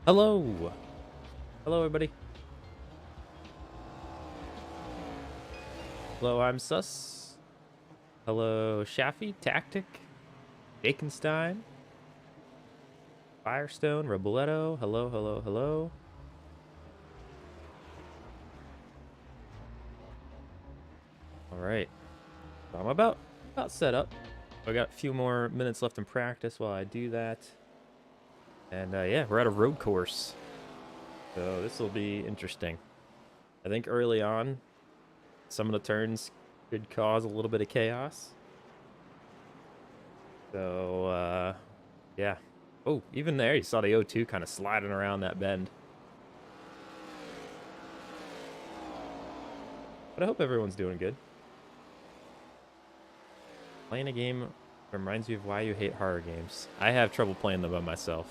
Hello. Hello, everybody. Hello, I'm Sus. Hello, Shaffy, Tactic, Baconstein, Firestone, Roboletto. Hello, hello, hello. All right. So I'm about set up. I got a few more minutes left in practice while I do that. And yeah, we're at a road course. So this will be interesting. I think early on, some of the turns could cause a little bit of chaos. So, yeah. Oh, even there, you saw the O2 kind of sliding around that bend. But I hope everyone's doing good. Playing a game reminds me of why you hate horror games. I have trouble playing them by myself.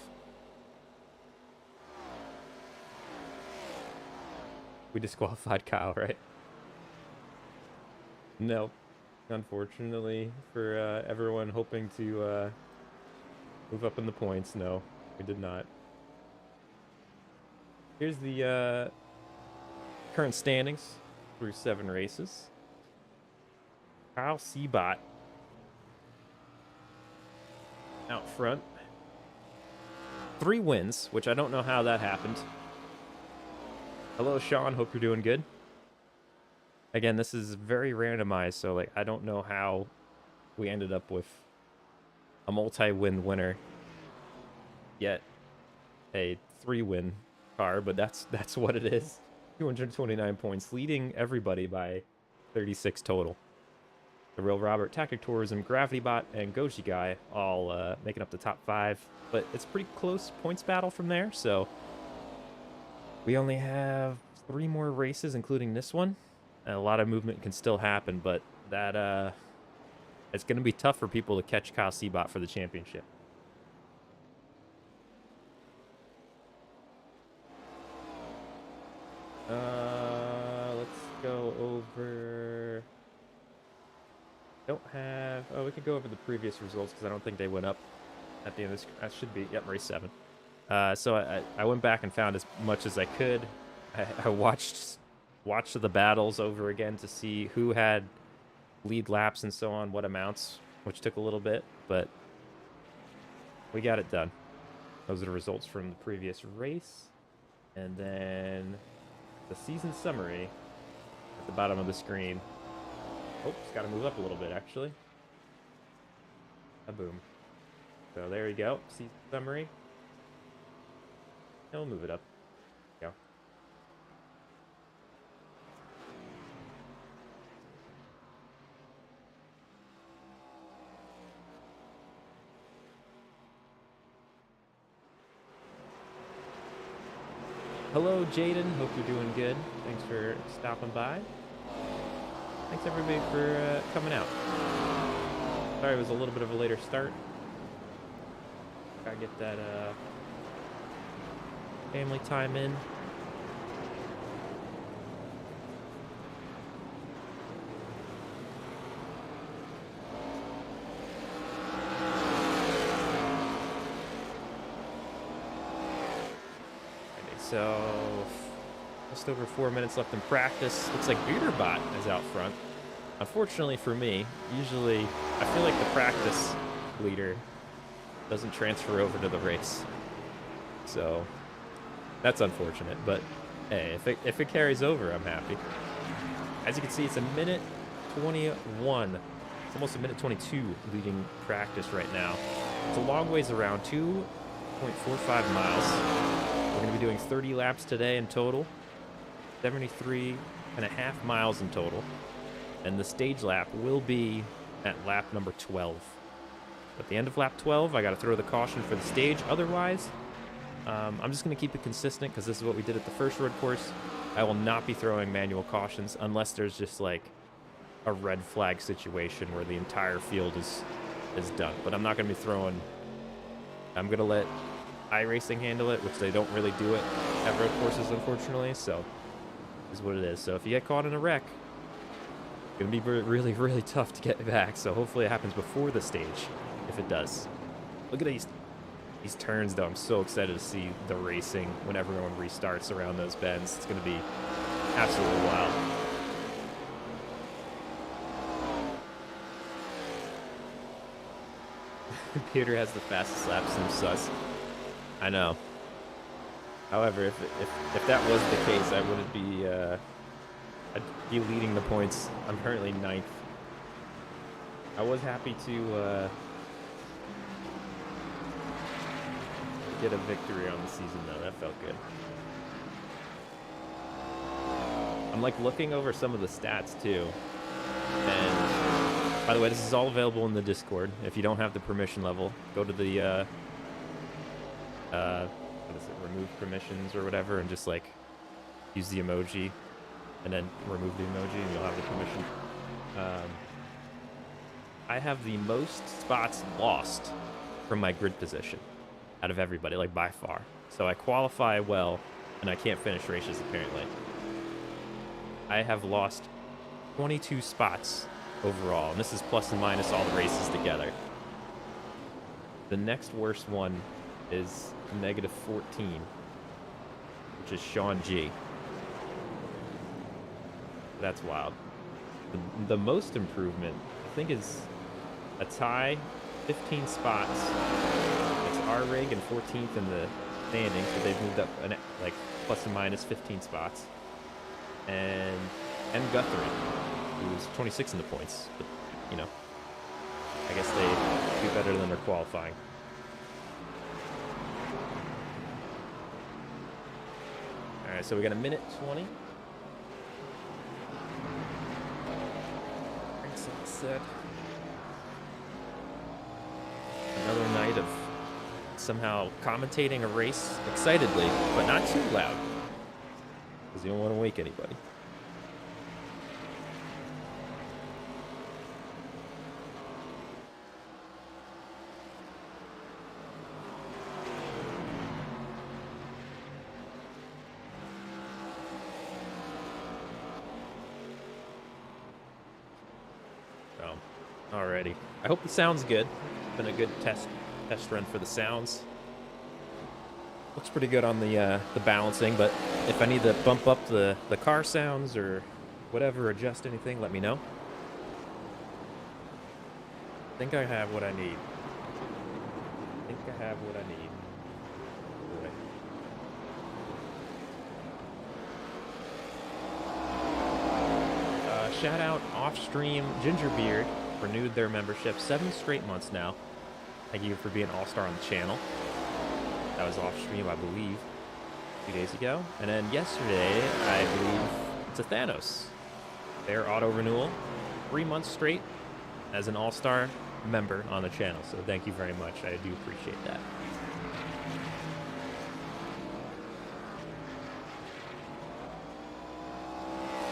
We disqualified Kyle, right? No. Unfortunately, for everyone hoping to move up in the points, no, we did not. Here's the current standings through 7 races. Kyle Seabot out front. 3 wins, which I don't know how that happened. Hello, Sean. Hope you're doing good. Again, this is very randomized, so like I don't know how we ended up with a multi-win winner, yet a 3-win car, but that's what it is. 229 points, leading everybody by 36 total. The Real Robert, Tactic Tourism, Gravity Bot, and Goji Guy all making up the top 5, but it's a pretty close points battle from there, so we only have 3 more races, including this one. And a lot of movement can still happen, but that it's going to be tough for people to catch Kyle Seabot for the championship. Let's go over. Don't have. Oh, we could go over the previous results because I don't think they went up at the end of this. That should be. Yep, race 7. So I went back and found as much as I could. I watched the battles over again to see who had lead laps and so on, what amounts, which took a little bit, but we got it done. Those are the results from the previous race. And then the season summary at the bottom of the screen. Oh, it's got to move up a little bit, actually. Boom. So there you go, season summary. And we'll move it up. There you go. Hello, Jaden. Hope you're doing good. Thanks for stopping by. Thanks, everybody, for coming out. Sorry it was a little bit of a later start. Gotta get that family time in. So, just over 4 minutes left in practice. Looks like Beaterbot is out front. Unfortunately for me, usually I feel like the practice leader doesn't transfer over to the race. So, that's unfortunate. But, hey, if it carries over, I'm happy. As you can see, it's a minute 21. It's almost a minute 22 leading practice right now. It's a long ways around, 2.45 miles. We're going to be doing 30 laps today in total, 73.5 miles in total, and the stage lap will be at lap number 12. At the end of lap 12, I got to throw the caution for the stage. Otherwise, I'm just going to keep it consistent because this is what we did at the first road course. I will not be throwing manual cautions unless there's just like a red flag situation where the entire field is done. But I'm not going to be throwing. I'm going to let iRacing handle it, which they don't really do it at road courses, unfortunately, so is what it is. So if you get caught in a wreck, it's going to be really, really tough to get back, so hopefully it happens before the stage, if it does. Look at these. These turns, though, I'm so excited to see the racing when everyone restarts around those bends. It's going to be absolutely wild. Peter has the fastest laps in sus. I know. However, if that was the case, I wouldn't be I'd be leading the points. I'm currently 9th. I was happy to get a victory on the season, though. That felt good. I'm like looking over some of the stats too. And by the way, this is all available in the Discord. If you don't have the permission level, go to the what is it, remove permissions or whatever, and just like use the emoji and then remove the emoji and you'll have the permission. I have the most spots lost from my grid position out of everybody, like by far. So I qualify well and I can't finish races apparently. I have lost 22 spots overall, and this is plus and minus all the races together. The next worst one is negative 14, which is Sean G. That's wild. The most improvement, I think, is a tie, 15 spots. It's R-Rig and 14th in the standings, but they've moved up like plus and minus 15 spots. And M. Guthrie, who's 26 in the points, but you know, I guess they do better than their qualifying. All right, so we got a minute 20. Set. Another night of somehow commentating a race excitedly, but not too loud, because you don't want to wake anybody. Alrighty. I hope the sound's good. It's been a good test run for the sounds. Looks pretty good on the balancing, but if I need to bump up the car sounds or whatever, adjust anything, let me know. I think I have what I need. Shout out Offstream Gingerbeard. Renewed their membership 7 straight months now. Thank you for being all-star on the channel. That was off stream, I believe, 2 days ago. And then yesterday, I believe it's a Thanos. Their auto renewal, 3 months straight as an all-star member on the channel. So thank you very much. I do appreciate that.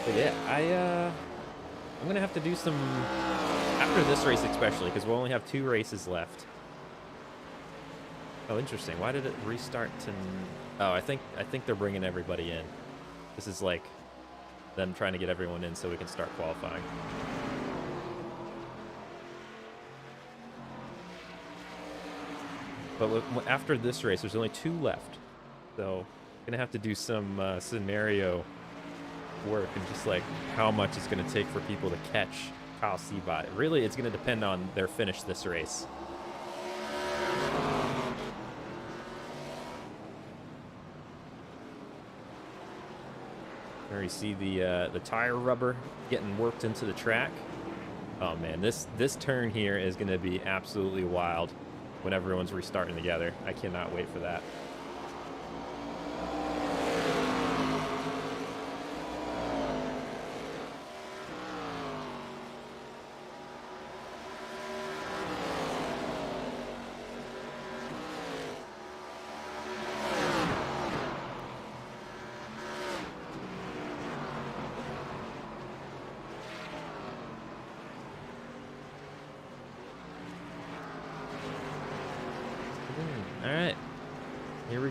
But yeah, I'm going to have to do some, after this race especially, because we'll only have 2 races left. Oh, interesting. Why did it restart to... Oh, I think they're bringing everybody in. This is like them trying to get everyone in so we can start qualifying. But after this race, there's only 2 left. So I'm going to have to do some scenario work and just like how much it's going to take for people to catch Kyle Seabot. Really, it's going to depend on their finish this race. There you see the tire rubber getting worked into the track. Oh man, this turn here is going to be absolutely wild when everyone's restarting together. I cannot wait for that.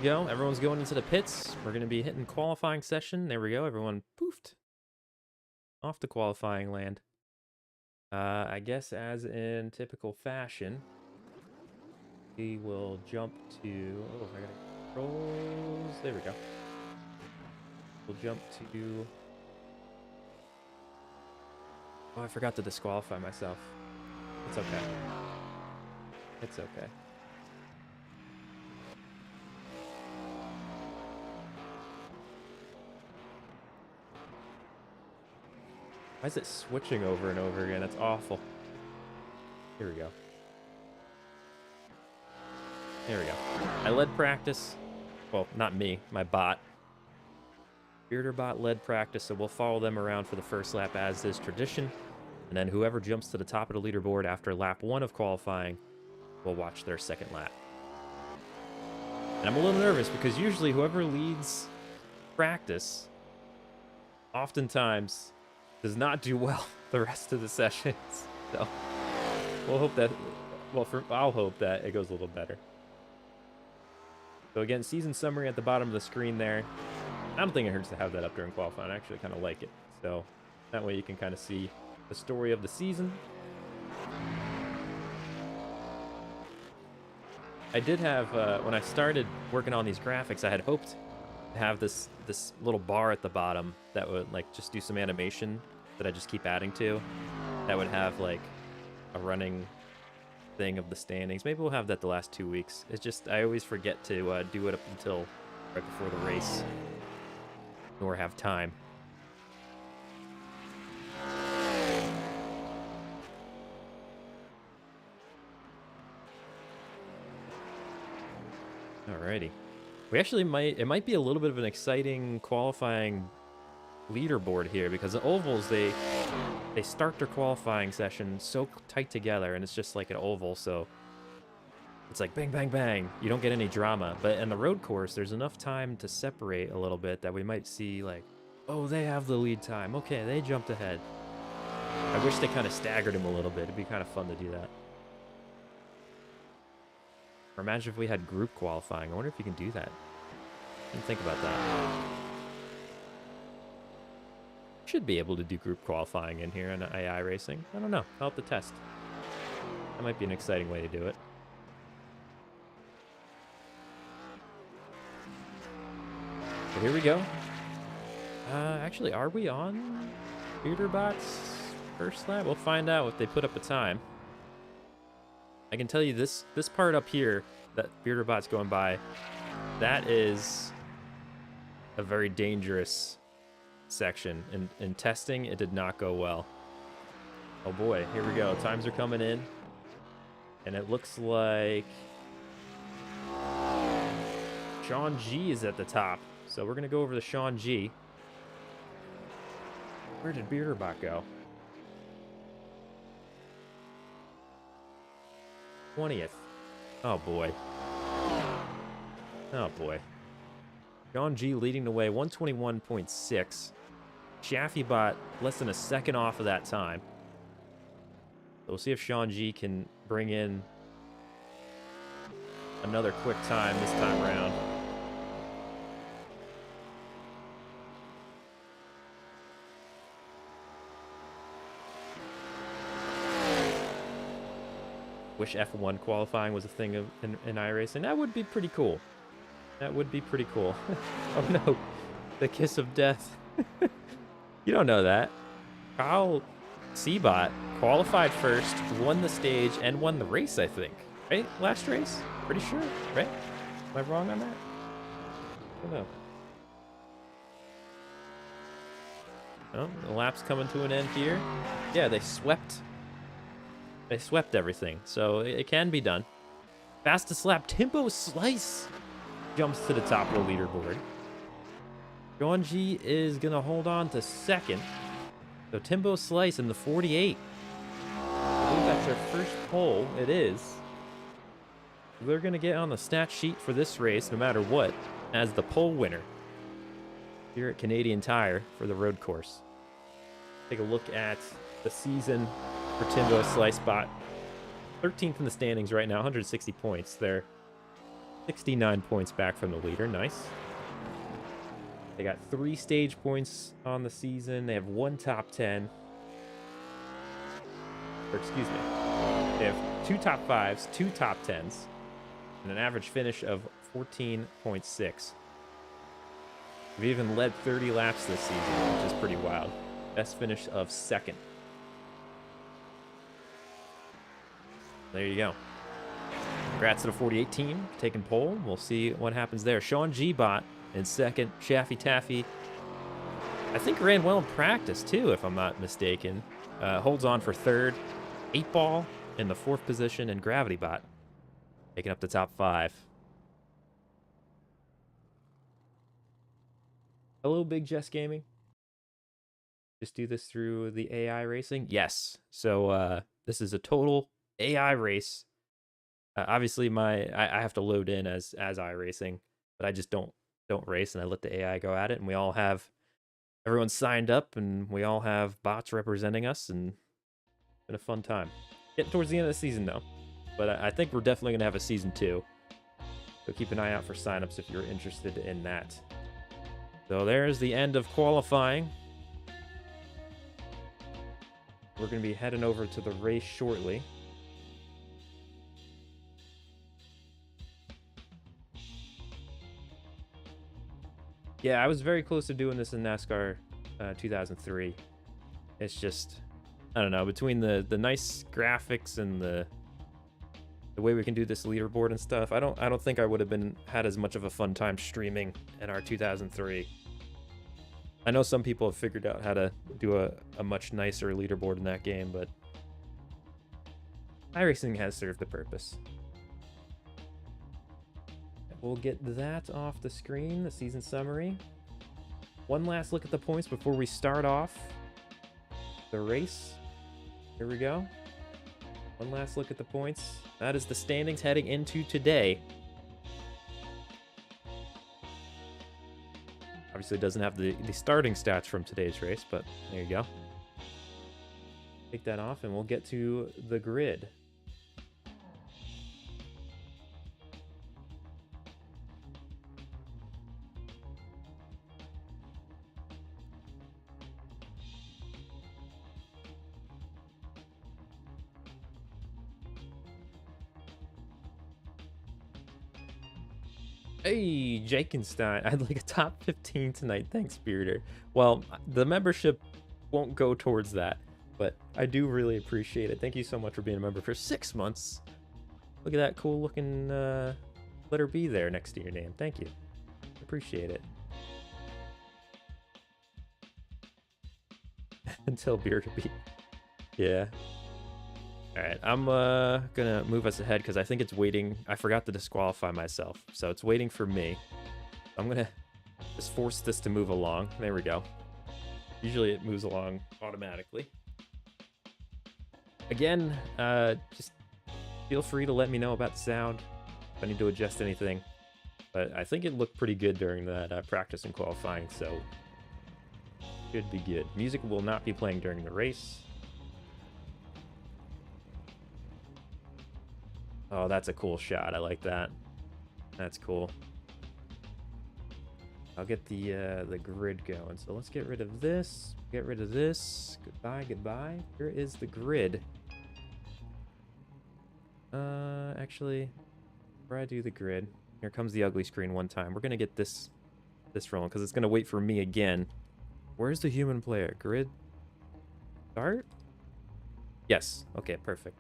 Go. Everyone's going into the pits. We're going to be hitting qualifying session. There we go. Everyone poofed off to qualifying land. I guess as in typical fashion, We will jump to... Oh, I got controls. There we go. We'll jump to... Oh, I forgot to disqualify myself. It's okay. It's okay. Why is it switching over and over again? It's awful. Here we go. There we go. I led practice. Well, not me, my bot. Bearder bot led practice, so we'll follow them around for the first lap as is tradition. And then whoever jumps to the top of the leaderboard after lap 1 of qualifying will watch their second lap. And I'm a little nervous because usually whoever leads practice oftentimes does not do well the rest of the sessions. So we'll hope that, I'll hope that it goes a little better. So again, season summary at the bottom of the screen there. I don't think it hurts to have that up during qualifying. I actually kind of like it. So that way you can kind of see the story of the season. I did have, when I started working on these graphics, I had hoped to have this little bar at the bottom that would like just do some animation that I just keep adding to. That would have like a running thing of the standings. Maybe we'll have that the last 2 weeks. It's just, I always forget to do it up until right before the race, nor have time. Alrighty. We actually it might be a little bit of an exciting qualifying leaderboard here, because the ovals, they start their qualifying session so tight together, and it's just like an oval, so it's like bang, bang, bang. You don't get any drama. But in the road course, there's enough time to separate a little bit that we might see like, oh, they have the lead time. Okay, they jumped ahead. I wish they kind of staggered them a little bit. It'd be kind of fun to do that. Or imagine if we had group qualifying. I wonder if you can do that. Didn't think about that. Should be able to do group qualifying in here on iRacing. I don't know. I'll have to test. That might be an exciting way to do it. So here we go. Actually, are we on Bearderbot's first lap? We'll find out if they put up a time. I can tell you this part up here that Bearderbot's going by, that is a very dangerous section. In testing, it did not go well. Oh boy, here we go. Times are coming in. And it looks like Sean G is at the top. So we're going to go over to Sean G. Where did Bearderbot go? 20th. Oh boy. Oh boy. Sean G leading the way, 121.6. Shaffybot less than a second off of that time. So we'll see if Sean G can bring in another quick time this time around. Wish F1 qualifying was a thing in iRacing. That would be pretty cool. That would be pretty cool. Oh no, the kiss of death. You don't know that. Kyle Seabot qualified first, won the stage, and won the race, I think. Right? Last race? Pretty sure, right? Am I wrong on that? I don't know. Oh, the lap's coming to an end here. Yeah, they swept everything, so it can be done. Fastest lap, Timbo Slice jumps to the top of the leaderboard. Sean G is going to hold on to second. So Timbo Slice in the 48. I believe that's their first pole. It is. They're going to get on the stat sheet for this race, no matter what, as the pole winner here at Canadian Tire for the road course. Take a look at the season for Timbo Slice Bot. 13th in the standings right now, 160 points. They're 69 points back from the leader. Nice. They got 3 stage points on the season. They have 1 top 10. Or excuse me. They have 2 top 5s, 2 top 10s. and an average finish of 14.6. We've even led 30 laps this season, which is pretty wild. Best finish of 2nd. There you go. Congrats to the 48 team, taking pole. We'll see what happens there. Sean G-Bot in 2nd. Chaffy Taffy, I think ran well in practice too, if I'm not mistaken. Holds on for 3rd. 8 Ball in the 4th position, and Gravity Bot making up the top 5. Hello, Big Jess Gaming. Just do this through the AI racing? Yes. So this is a total AI race. Obviously, I have to load in as iRacing, but I just don't race, and I let the AI go at it, and we all have everyone signed up, and we all have bots representing us, and it's been a fun time. Getting towards the end of the season though, but I think we're definitely gonna have a season 2. So keep an eye out for signups if you're interested in that. So there's the end of qualifying. We're going to be heading over to the race shortly. Yeah, I was very close to doing this in NASCAR 2003. It's just, I don't know, between the nice graphics and the way we can do this leaderboard and stuff, I don't think I would have had as much of a fun time streaming in our 2003. I know some people have figured out how to do a much nicer leaderboard in that game, but iRacing has served the purpose. We'll get that off the screen, the season summary. One last look at the points before we start off the race. Here we go. One last look at the points. That is the standings heading into today. Obviously, it doesn't have the starting stats from today's race, but there you go. Take that off, and we'll get to the grid. Hey, Jakenstein, I'd like a top 15 tonight. Thanks, Spiritor. Well, the membership won't go towards that, but I do really appreciate it. Thank you so much for being a member for 6 months. Look at that cool looking letter B there next to your name. Thank you. Appreciate it. Until beer to be. Yeah. All right, I'm gonna move us ahead because I think it's waiting. I forgot to disqualify myself, so it's waiting for me. I'm gonna just force this to move along. There we go. Usually it moves along automatically. Again, just feel free to let me know about the sound if I need to adjust anything. But I think it looked pretty good during that practice and qualifying, so should be good. Music will not be playing during the race. Oh, that's a cool shot. I like that. That's cool. I'll get the grid going. So let's get rid of this. Get rid of this. Goodbye, goodbye. Here is the grid. Actually, before I do the grid, here comes the ugly screen one time. We're gonna get this rolling because it's gonna wait for me again. Where's the human player? Grid. Start. Yes. Okay. Perfect.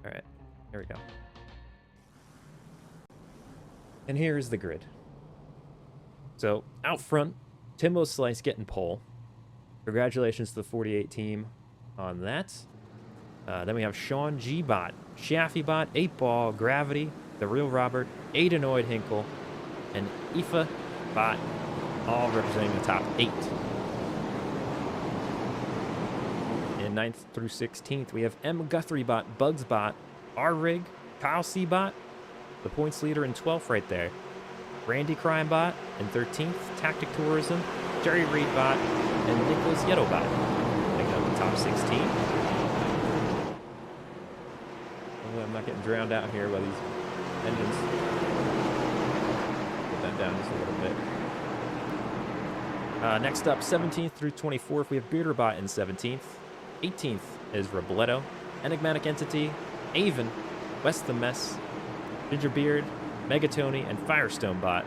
All right, here we go. And here is the grid. So out front, Timbo Slice getting pole. Congratulations to the 48 team on that. Then we have Sean G-Bot, Shaffy Bot, 8 Ball, Gravity, The Real Robert, Aidenoid Hinkle, and Aoife Bot, all representing the top 8. 9th through 16th, we have M. Guthrie Bot, Bugs Bot, R. Rig, Kyle C. Bot, the points leader in 12th right there. Randy Crime Bot in 13th, Tactic Tourism, Jerry Reed Bot, and Nicholas Yeto Bot. Making up the top 16. Oh, I'm not getting drowned out here by these engines. Put that down just a little bit. Next up, 17th through 24th, we have Bearder Bot in 17th. 18th is Robledo, Enigmatic Entity, Avon, West the Mess, Gingerbeard, Megatony, and Firestone Bot.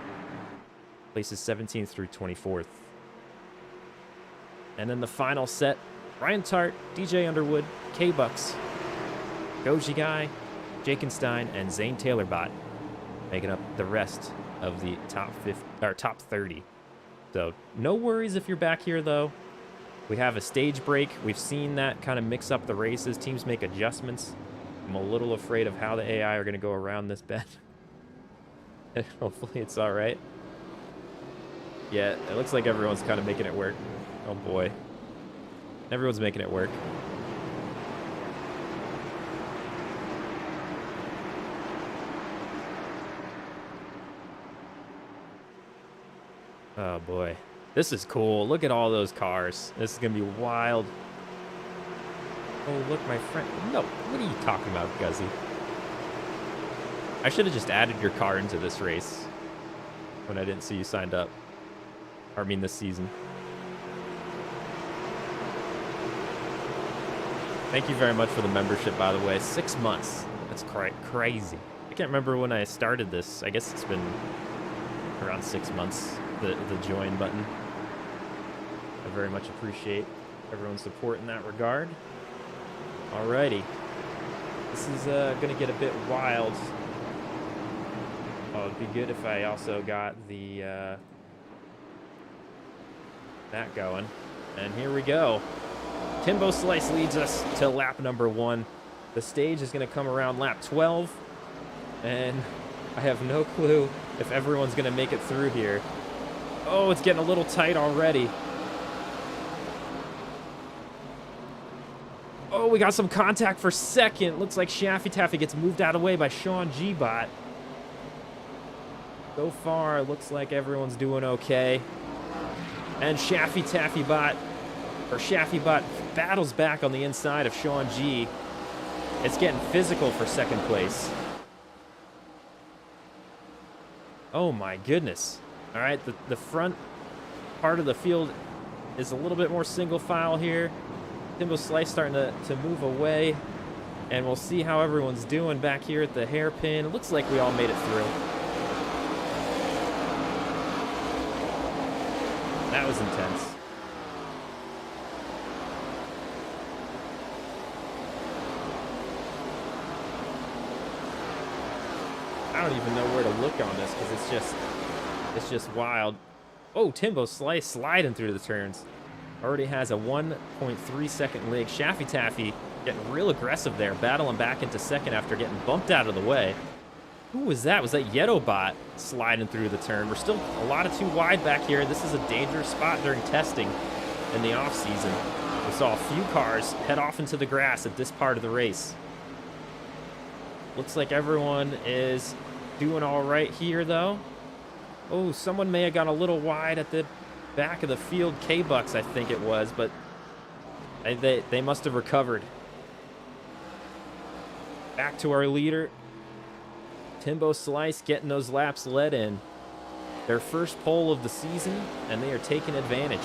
Places 17th through 24th. And then the final set, Ryan Tart, DJ Underwood, K-Bucks, Goji Guy, Jakenstein, and Zane Taylor Bot, making up the rest of the top 30. So no worries if you're back here, though. We have a stage break. We've seen that kind of mix up the races. Teams make adjustments. I'm a little afraid of how the AI are going to go around this bend. Hopefully it's all right. Yeah, it looks like everyone's kind of making it work. Oh, boy. Everyone's making it work. Oh, boy. This is cool. Look at all those cars. This is going to be wild. Oh, look, my friend. No, what are you talking about, Guzzy? I should have just added your car into this race when I didn't see you signed up. Or, I mean, this season. Thank you very much for the membership, by the way. 6 months. That's crazy. I can't remember when I started this. I guess it's been around 6 months, the join button. I very much appreciate everyone's support in that regard. Alrighty. This is going to get a bit wild. Oh, it'd be good if I also got the that going. And here we go. Timbo Slice leads us to lap number 1. The stage is going to come around lap 12. And I have no clue if everyone's going to make it through here. Oh, it's getting a little tight already. Oh, we got some contact for second. Looks like Shaffy Taffy gets moved out of the way by Sean G-Bot. So far, looks like everyone's doing okay. And Shaffy Taffy Bot, or Shaffy Bot, battles back on the inside of Sean G. It's getting physical for second place. Oh my goodness. All right, the front part of the field is a little bit more single file here. Timbo Slice starting to move away. And we'll see how everyone's doing back here at the hairpin. It looks like we all made it through. That was intense. I don't even know where to look on this because it's just wild. Oh, Timbo Slice sliding through the turns. Already has a 1.3 second lead. Shaffy Taffy getting real aggressive there, battling back into second after getting bumped out of the way. Who was that? Was that Yedobot sliding through the turn? We're still a lot of too wide back here. This is a dangerous spot during testing in the off season. We saw a few cars head off into the grass at this part of the race. Looks like everyone is doing all right here, though. Oh, someone may have gone a little wide at the back of the field. K-Bucks, I think it was, but they must have recovered. Back to our leader. Timbo Slice getting those laps led in. Their first pole of the season, and they are taking advantage.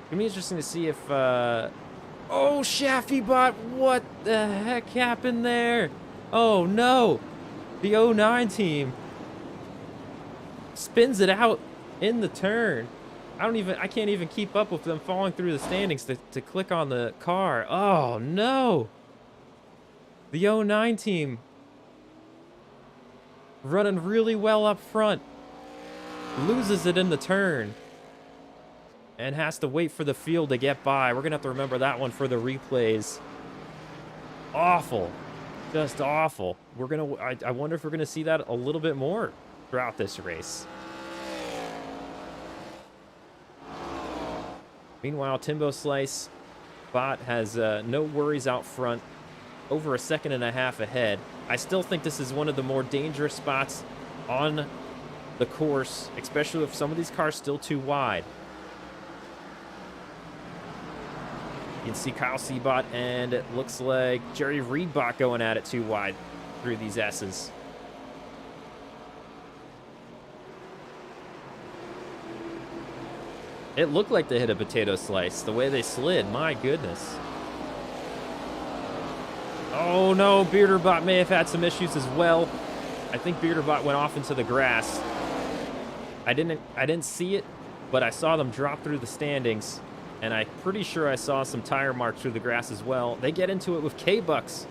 It'll be interesting to see if... Oh, Shaffy Bot, what the heck happened there? Oh, no. The 09 team spins it out in the turn. I can't even keep up with them falling through the standings to click on the car. Oh, no. The 09 team running really well up front. Loses it in the turn. And has to wait for the field to get by. We're going to have to remember that one for the replays. Awful. Just awful. I wonder if we're going to see that a little bit more throughout this race. Meanwhile, Timbo Slice Bot has no worries out front. Over a second and a half ahead. I still think this is one of the more dangerous spots on the course, especially if some of these cars still too wide. You can see Kyle Seabot, and it looks like Jerry Reedbot going at it too wide through these S's. It looked like they hit a potato slice, the way they slid. My goodness. Oh no, Bearderbot may have had some issues as well. I think Bearderbot went off into the grass. I didn't see it, but I saw them drop through the standings, and I'm pretty sure I saw some tire marks through the grass as well. They get into it with K-Bucks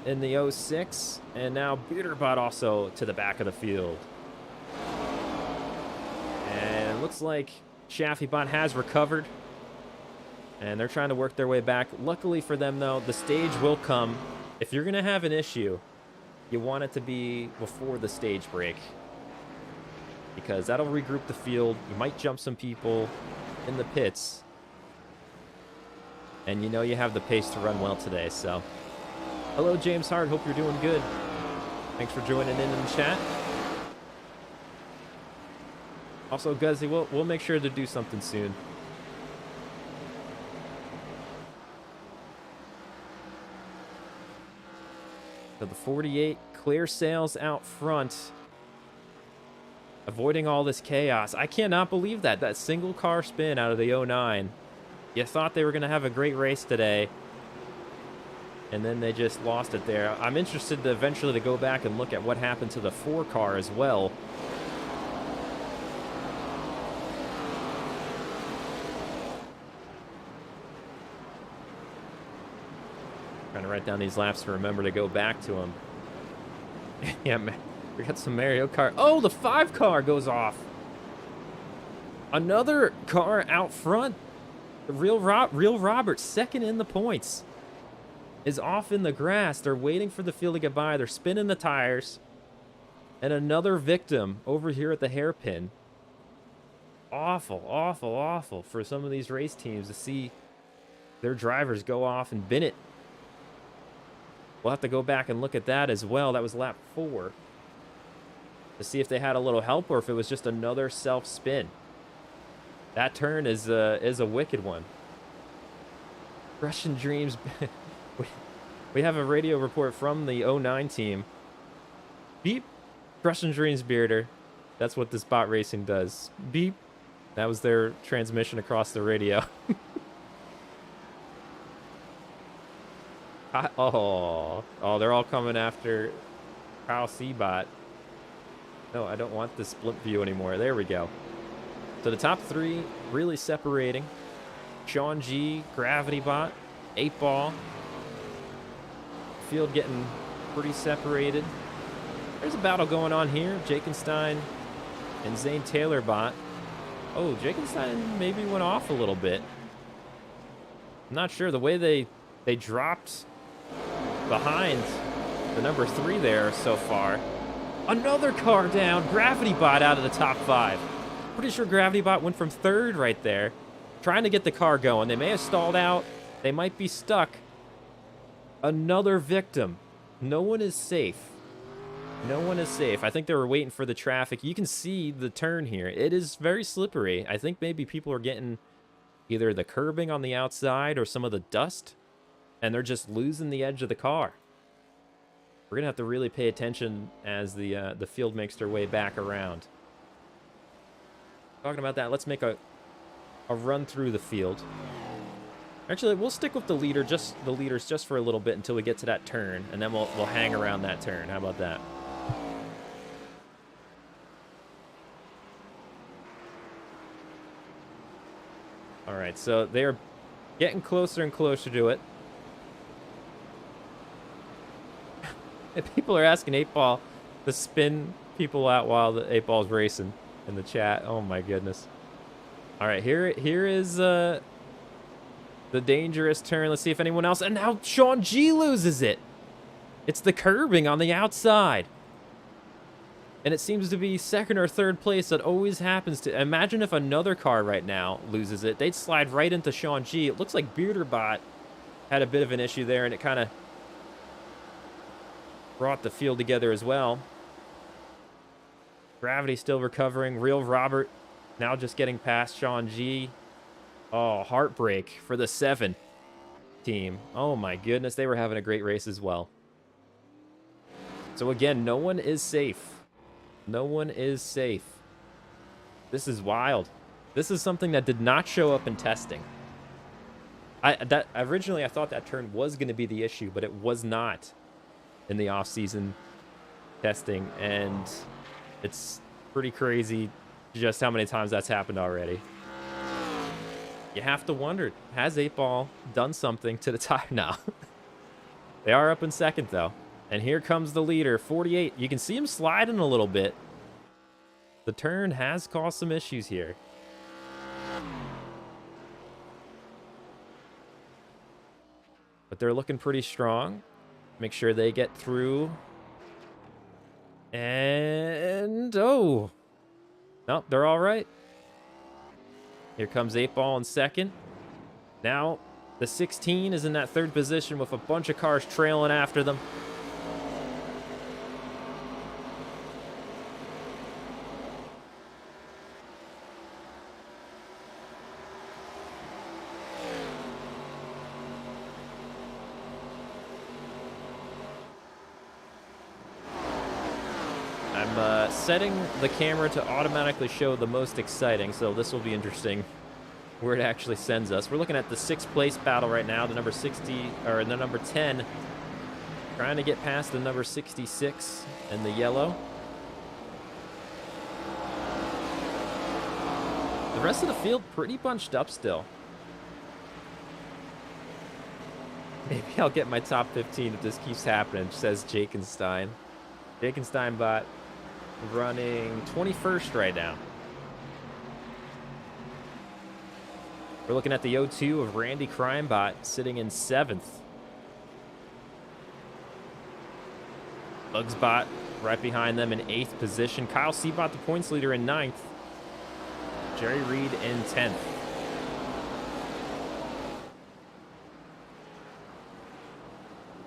in the 06, and now Bearderbot also to the back of the field. And it looks like Shaffybot has recovered, and they're trying to work their way back. Luckily for them, though, the stage will come. If you're going to have an issue, you want it to be before the stage break, because that'll regroup the field. You might jump some people in the pits, and you know you have the pace to run well today. So, hello, James Hart. Hope you're doing good. Thanks for joining in the chat. Also, Guzzy, we'll make sure to do something soon. So the 48 clear sails out front, avoiding all this chaos. I cannot believe that single car spin out of the 09. You thought they were going to have a great race today, and then they just lost it there. I'm interested to eventually to go back and look at what happened to the 4 car as well. Trying to write down these laps to remember to go back to them. Yeah, man. We got some Mario Kart. Oh, the 5 car goes off. Another car out front. The Real Robert, second in the points, is off in the grass. They're waiting for the field to get by. They're spinning the tires. And another victim over here at the hairpin. Awful, awful, awful for some of these race teams to see their drivers go off and bin it. We'll have to go back and look at that as well. That was lap 4. To see if they had a little help or if it was just another self-spin. That turn is a wicked one. Russian Dreams. we have a radio report from the 09 team. Beep. Russian Dreams Bearder. That's what this bot racing does. Beep. That was their transmission across the radio. Oh, they're all coming after Kyle Seabot. No, I don't want this split view anymore. There we go. So the top 3 really separating. Sean G, Gravity Bot, 8 Ball. Field getting pretty separated. There's a battle going on here. Jakenstein and Zane Taylor Bot. Oh, Jakenstein maybe went off a little bit. I'm not sure. The way they dropped behind the number 3 there so far. Another car down. Gravity Bot out of the top 5. Pretty sure Gravity Bot went from 3rd right there, trying to get the car going. They may have stalled out. They might be stuck. Another victim. No one is safe. No one is safe. I think they were waiting for the traffic. You can see the turn here. It is very slippery. I think maybe people are getting either the curbing on the outside or some of the dust, and they're just losing the edge of the car. We're going to have to really pay attention as the field makes their way back around. Talking about that, let's make a run through the field. Actually, we'll stick with the leaders just for a little bit until we get to that turn, and then we'll hang around that turn. How about that? All right, so they're getting closer and closer to it. People are asking 8-Ball to spin people out while the 8-Ball's racing in the chat. Oh my goodness. All right, here is the dangerous turn. Let's see if anyone else. And now Sean G loses it. It's the curbing on the outside. And it seems to be 2nd or 3rd place. That always happens to. Imagine if another car right now loses it. They'd slide right into Sean G. It looks like Bearderbot had a bit of an issue there, and it kind of brought the field together as well. Gravity still recovering. Real Robert now just getting past Sean G. Oh, heartbreak for the 7 team. Oh my goodness, they were having a great race as well. So again, no one is safe. No one is safe. This is wild. This is something that did not show up in testing. Originally I thought that turn was going to be the issue, but it was not in the off-season testing, and it's pretty crazy just how many times that's happened already. You have to wonder, has 8-Ball done something to the tire now? They are up in second, though. And here comes the leader, 48. You can see him sliding a little bit. The turn has caused some issues here. But they're looking pretty strong. Make sure they get through. And, oh. Nope, they're all right. Here comes 8-Ball in second. Now, the 16 is in that third position with a bunch of cars trailing after them. I'm setting the camera to automatically show the most exciting, so this will be interesting where it actually sends us. We're looking at the 6th place battle right now, the number 60, or the number 10, trying to get past the number 66 in the yellow. The rest of the field pretty bunched up still. Maybe I'll get my top 15 if this keeps happening, says Jakenstein. Jakenstein bot running 21st right now. We're looking at the 0-2 of Randy Crimebot sitting in 7th. Bugsbot right behind them in 8th position. Kyle Seabot, the points leader, in 9th. Jerry Reed in 10th.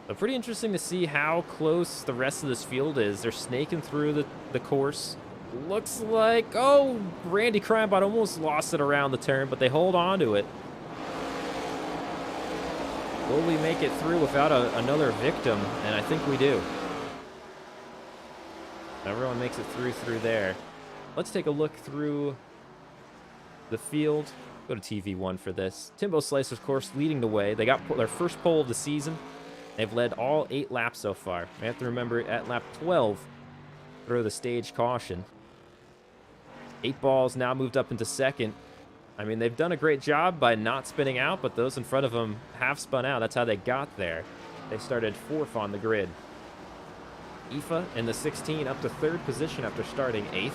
So pretty interesting to see how close the rest of this field is. They're snaking through the course. Looks like, oh, Randy Crimebot almost lost it around the turn, but they hold on to it. Will we make it through without another victim? And I think we do. Everyone makes it through there. Let's take a look through the field. Go to TV1 for this. Timbo Slice, of course, leading the way. They got their first pole of the season. They've led all 8 laps so far. We have to remember at lap 12, throw the stage caution. 8-Ball's now moved up into second. I mean, they've done a great job by not spinning out, but those in front of them have spun out. That's how they got there. They started 4th on the grid. IFA in the 16 up to 3rd position after starting 8th.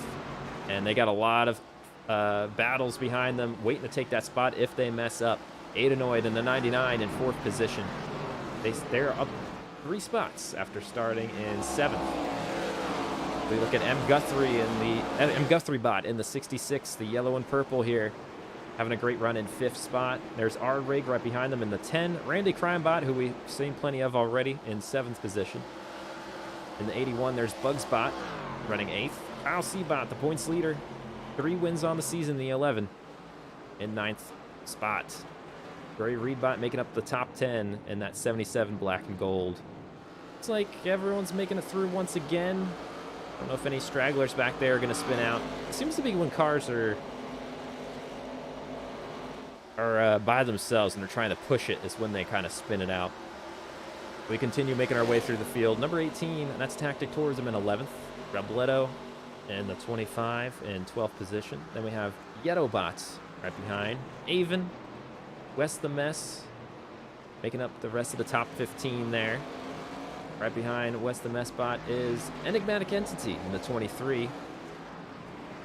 And they got a lot of battles behind them, waiting to take that spot if they mess up. Adenoid in the 99 in 4th position. They're up 3 spots after starting in 7th. We look at M. Guthrie in the M. Guthrie bot in the 66, the yellow and purple here, having a great run in 5th spot. There's R. Rig right behind them in the 10. Randy Crimebot, who we've seen plenty of already, in 7th position. In the 81, there's Bugsbot running 8th. Kyle Seabot, the points leader, 3 wins on the season, the 11, in 9th spot. Gray Reedbot making up the top 10 in that 77 black and gold. Looks like everyone's making it through once again. I don't know if any stragglers back there are going to spin out. It seems to be when cars are by themselves and they're trying to push it is when they kind of spin it out. We continue making our way through the field. Number 18, that's Tactic Tourism in 11th. Robledo in the 25 in 12th position. Then we have Yettobots right behind. Avon, West the Mess, making up the rest of the top 15 there. Right behind West the Mess bot is Enigmatic Entity in the 23. A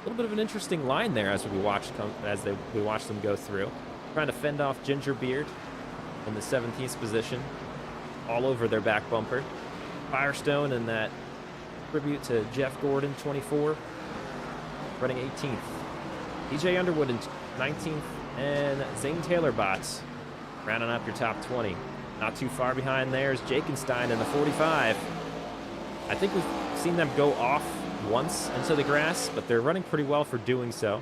little bit of an interesting line there as we watch them go through. Trying to fend off Gingerbeard in the 17th position, all over their back bumper. Firestone in that tribute to Jeff Gordon, 24, running 18th. DJ Underwood in 19th, and Zane Taylor bots rounding up your top 20. Not too far behind there is Jakenstein in the 45. I think we've seen them go off once into the grass, but they're running pretty well for doing so.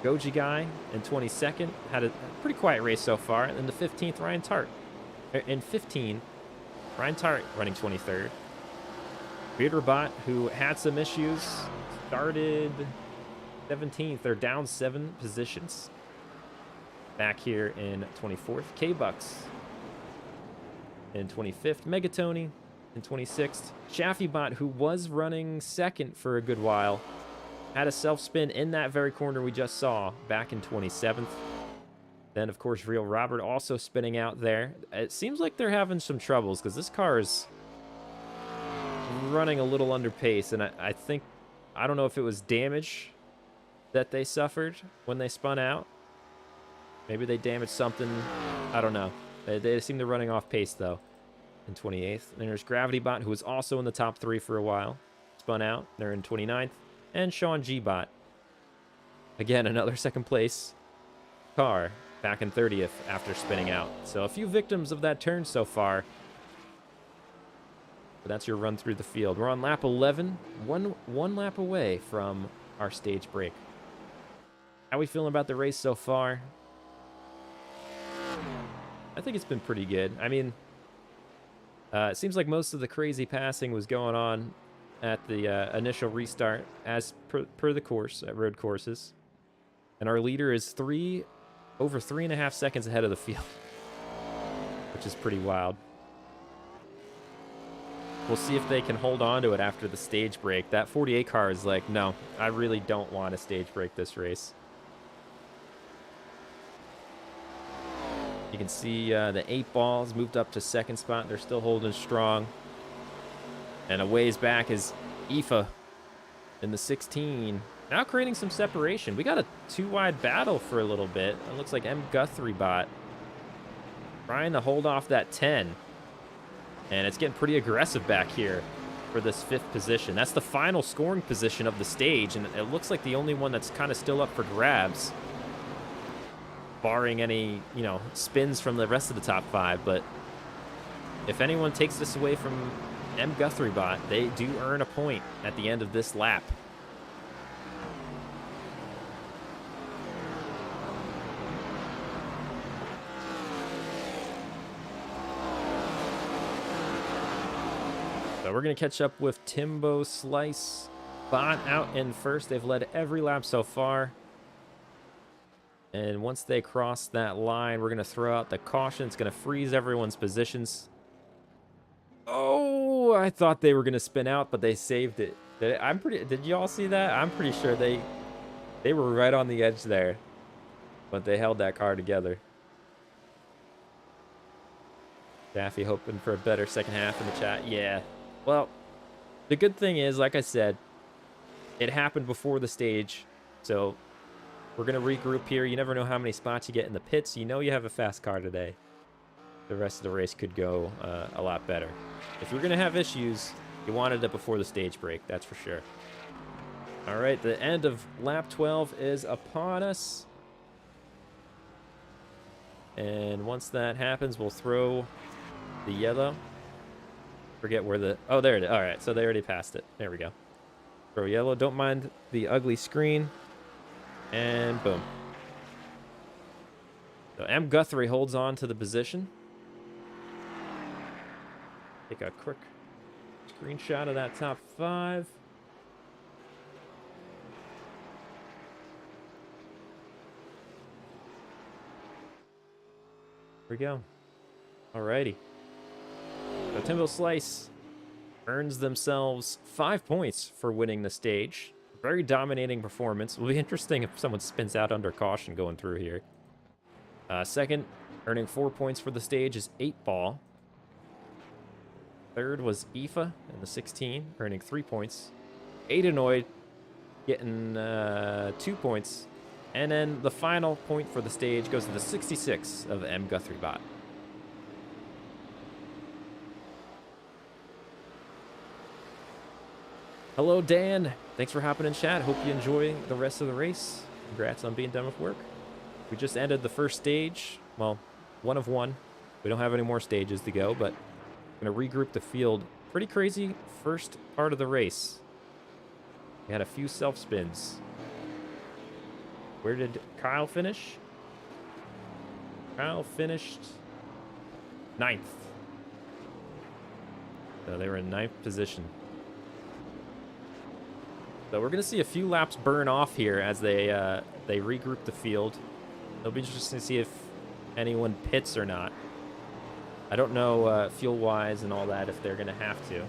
Goji Guy in 22nd, had a pretty quiet race so far. And in the 15th, Ryan Tart. In 15, Ryan Tart running 23rd. Bearderbot, who had some issues, started 17th. They're down 7 positions. back here in 24th. K-Bucks in 25th. Megatony in 26th. Shaffybot, who was running second for a good while, had a self-spin in that very corner we just saw back in 27th. Then, of course, Real Robert also spinning out there. It seems like they're having some troubles because this car is running a little under pace, and I think, I don't know if it was damage that they suffered when they spun out. Maybe they damaged something. I don't know. They seem to be running off pace, though, in 28th. And there's GravityBot, who was also in the top 3 for a while. Spun out. They're in 29th. And Sean G-Bot. Again, another second place car back in 30th after spinning out. So a few victims of that turn so far. But that's your run through the field. We're on lap 11. One lap away from our stage break. How are we feeling about the race so far? I think it's been pretty good. I mean, it seems like most of the crazy passing was going on at the initial restart as per the course at road courses. And our leader is over 3.5 seconds ahead of the field, which is pretty wild. We'll see if they can hold on to it after the stage break. That 48 car is like, no, I really don't want to stage break this race. You can see the 8 balls moved up to second spot. They're still holding strong. And a ways back is Aoife in the 16. Now creating some separation. We got a 2-wide battle for a little bit. It looks like M. GuthrieBot trying to hold off that 10. And it's getting pretty aggressive back here for this 5th position. That's the final scoring position of the stage. And it looks like the only one that's kind of still up for grabs, barring any, spins from the rest of the top 5. But if anyone takes this away from M. GuthrieBot, they do earn a point at the end of this lap. So we're going to catch up with Timbo Slice Bot out in first. They've led every lap so far. And once they cross that line, we're going to throw out the caution. It's going to freeze everyone's positions. Oh, I thought they were going to spin out, but they saved it. Did you all see that? I'm pretty sure they were right on the edge there, but they held that car together. Daffy hoping for a better second half in the chat. Yeah. Well, the good thing is, like I said, it happened before the stage, so we're going to regroup here. You never know how many spots you get in the pits. You know you have a fast car today. The rest of the race could go a lot better. If you're going to have issues, you wanted it before the stage break, that's for sure. All right, the end of lap 12 is upon us. And once that happens, we'll throw the yellow. Forget where the... Oh, there it is. All right, so they already passed it. There we go. Throw yellow. Don't mind the ugly screen. And boom. So M. Guthrie holds on to the position. Take a quick screenshot of that top 5. Here we go. Alrighty. So Timbo Slice earns themselves 5 points for winning the stage. Very dominating performance. Will be interesting if someone spins out under caution going through here. Second, earning 4 points for the stage, is 8 Ball. Third was Aoife in the 16, earning 3 points. Aidenoid getting 2 points. And then the final point for the stage goes to the 66 of M. GuthrieBot. Hello, Dan. Thanks for hopping in chat. Hope you enjoy the rest of the race. Congrats on being done with work. We just ended the first stage. Well, 1 of 1. We don't have any more stages to go, but I'm going to regroup the field. Pretty crazy first part of the race. We had a few self-spins. Where did Kyle finish? Kyle finished 9th. So they were in 9th position. So we're going to see a few laps burn off here as they regroup the field. It'll be interesting to see if anyone pits or not. I don't know fuel-wise and all that if they're going to have to.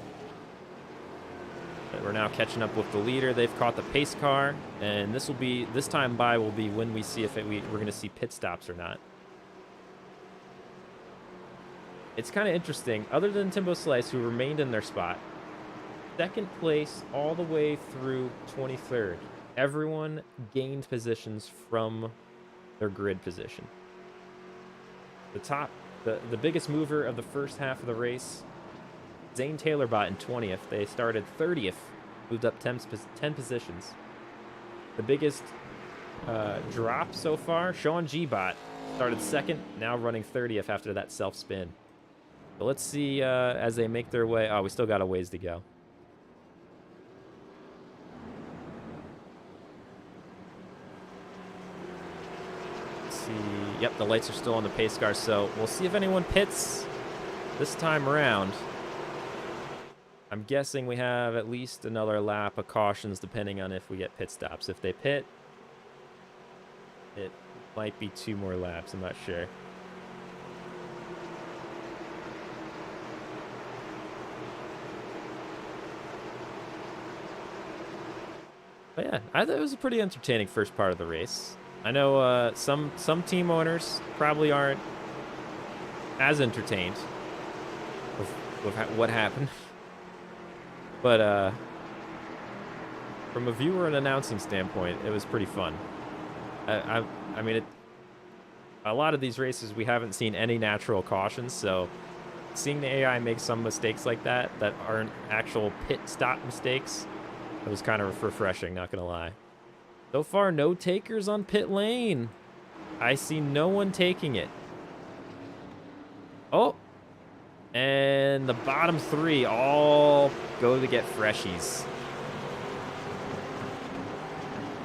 But we're now catching up with the leader. They've caught the pace car, and this time by will be when we see if we're going to see pit stops or not. It's kind of interesting. Other than Timbo Slice, who remained in their spot, second place all the way through 23rd. Everyone gained positions from their grid position. The biggest mover of the first half of the race, Zane Taylor-Bot in 20th. They started 30th, moved up 10 positions. The biggest drop so far, Sean G-Bot started second, now running 30th after that self-spin. So let's see as they make their way. Oh, we still got a ways to go. Yep, the lights are still on the pace car, so we'll see if anyone pits this time around. I'm guessing we have at least another lap of cautions depending on if we get pit stops. If they pit, it might be 2 more laps. I'm not sure. But yeah, I thought it was a pretty entertaining first part of the race. I know some team owners probably aren't as entertained with what happened. But from a viewer and announcing standpoint, it was pretty fun. I mean, a lot of these races, we haven't seen any natural cautions, so seeing the AI make some mistakes like that aren't actual pit stop mistakes, it was kind of refreshing, not going to lie. So far, no takers on pit lane. I see no one taking it. Oh. And the bottom 3 all go to get freshies.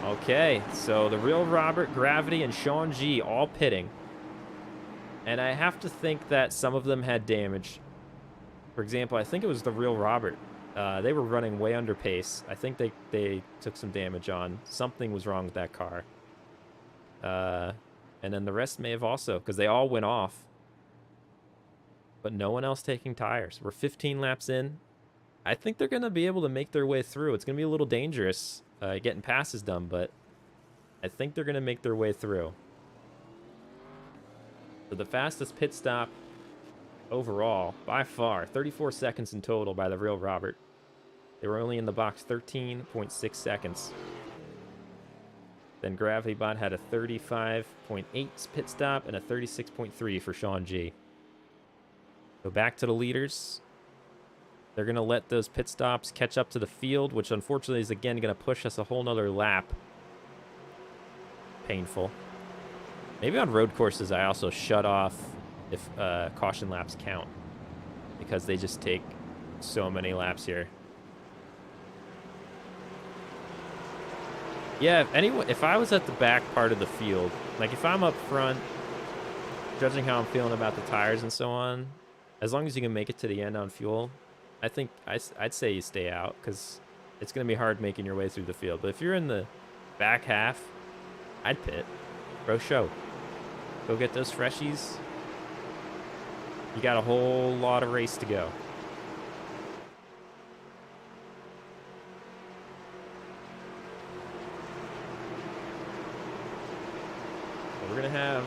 Okay, so the real Robert, Gravity, and Sean G all pitting. And I have to think that some of them had damage. For example, I think it was the real Robert. They were running way under pace. I think they took some damage on. Something was wrong with that car. And then the rest may have also, because they all went off. But no one else taking tires. We're 15 laps in. I think they're going to be able to make their way through. It's going to be a little dangerous getting passes done, but I think they're going to make their way through. So the fastest pit stop overall, by far, 34 seconds in total by the real Robert. They were only in the box 13.6 seconds. Then Gravity Bot had a 35.8 pit stop and a 36.3 for Sean G. So back to the leaders. They're going to let those pit stops catch up to the field, which unfortunately is again going to push us a whole nother lap. Painful. Maybe on road courses I also shut off if caution laps count, because they just take so many laps here. Yeah, if I was at the back part of the field, like if I'm up front, judging how I'm feeling about the tires and so on, as long as you can make it to the end on fuel, I think I'd say you stay out, because it's going to be hard making your way through the field. But if you're in the back half, I'd pit. Bro, show. Go get those freshies. You got a whole lot of race to go. So we're going to have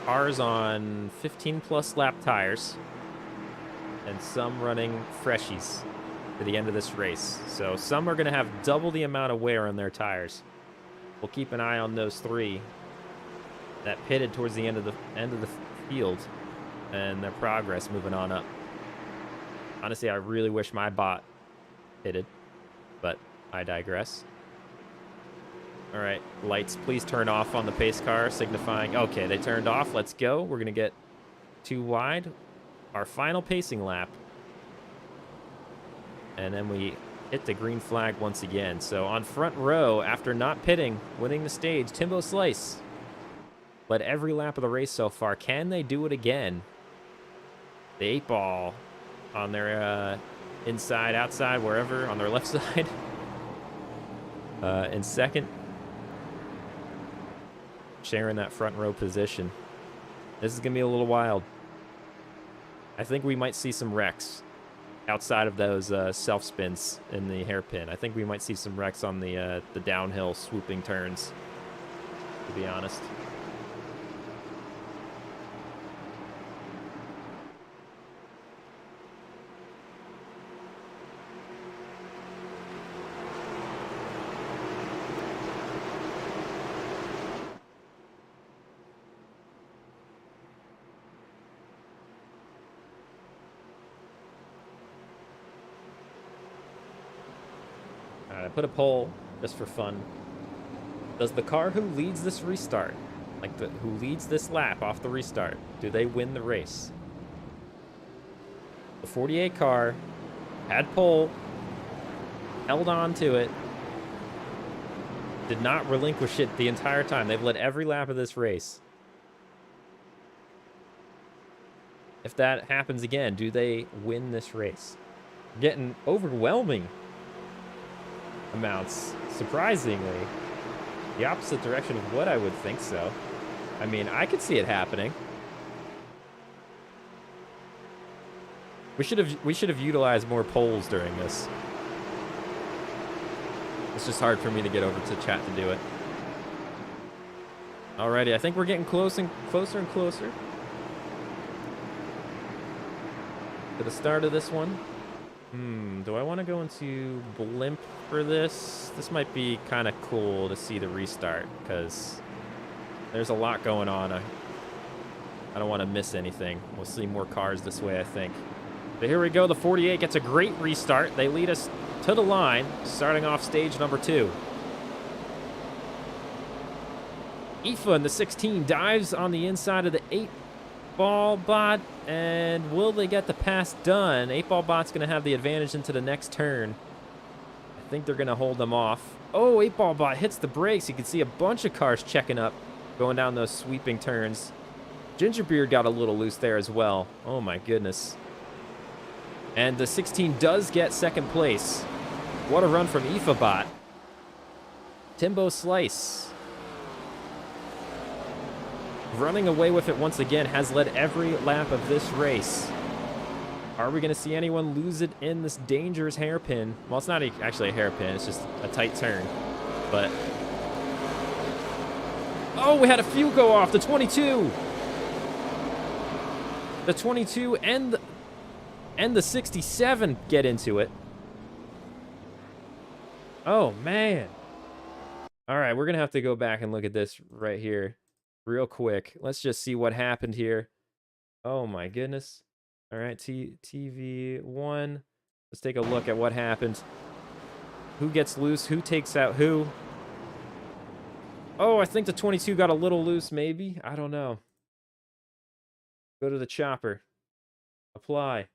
cars on 15-plus lap tires and some running freshies to the end of this race. So some are going to have double the amount of wear on their tires. We'll keep an eye on those 3 that pitted towards the end of the field and their progress moving on up. Honestly, I really wish my bot pitted, but I digress. All right, lights, please turn off on the pace car, signifying, okay, they turned off. Let's go. We're going to get 2 wide. Our final pacing lap. And then we hit the green flag once again. So on front row, after not pitting, winning the stage, Timbo Slice led every lap of the race so far. Can they do it again? The 8-ball on their inside, outside, wherever, on their left side. In second. sharing that front row position. This is going to be a little wild. I think we might see some wrecks outside of those self-spins in the hairpin. I think we might see some wrecks on the downhill swooping turns, to be honest. I put a poll just for fun. Does the car who leads this restart, who leads this lap off the restart, do they win the race? The 48 car had pole, held on to it, did not relinquish it the entire time. They've led every lap of this race. If that happens again, do they win this race? Getting overwhelming amounts, surprisingly, the opposite direction of what I would think so. I mean, I could see it happening. We should have utilized more polls during this. It's just hard for me to get over to chat to do it. Alrighty, I think we're getting closer and closer to the start of this one. Do I want to go into blimp for this? This might be kind of cool to see the restart, because there's a lot going on. I don't want to miss anything. We'll see more cars this way, I think. But here we go. The 48 gets a great restart. They lead us to the line, starting off stage number 2. Aoife in the 16 dives on the inside of the 8-ball bot, and will they get the pass done? 8-ball bot's going to have the advantage into the next turn. I think they're going to hold them off. Oh, 8-ball bot hits the brakes. You can see a bunch of cars checking up, going down those sweeping turns. Gingerbeard got a little loose there as well. Oh my goodness. And the 16 does get second place. What a run from Aoife bot. Timbo Slice, running away with it once again, has led every lap of this race. Are we going to see anyone lose it in this dangerous hairpin? Well, it's not actually a hairpin. It's just a tight turn. But... oh, we had a few go off. The 22. The 22 and the 67 get into it. Oh, man. All right, we're going to have to go back and look at this right here real quick. Let's just see what happened here. Oh, my goodness. All right, TV1. Let's take a look at what happened. Who gets loose? Who takes out who? Oh, I think the 22 got a little loose, maybe. I don't know. Go to the chopper. Apply.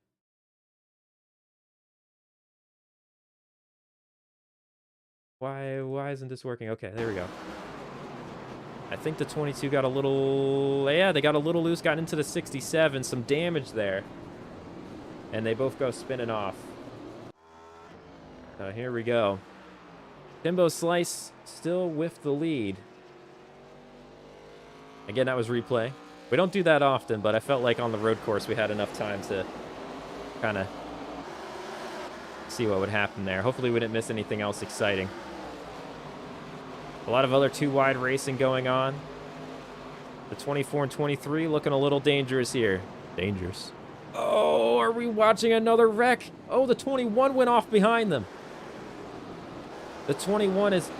Why isn't this working? Okay, there we go. I think the 22 got a little... yeah, they got a little loose, got into the 67. Some damage there. And they both go spinning off. Here we go. Timbo Slice still with the lead. Again, that was replay. We don't do that often, but I felt like on the road course we had enough time to kind of see what would happen there. Hopefully we didn't miss anything else exciting. A lot of other two-wide racing going on. The 24 and 23 looking a little dangerous here. Dangerous. Oh, are we watching another wreck? Oh, the 21 went off behind them. The 21 is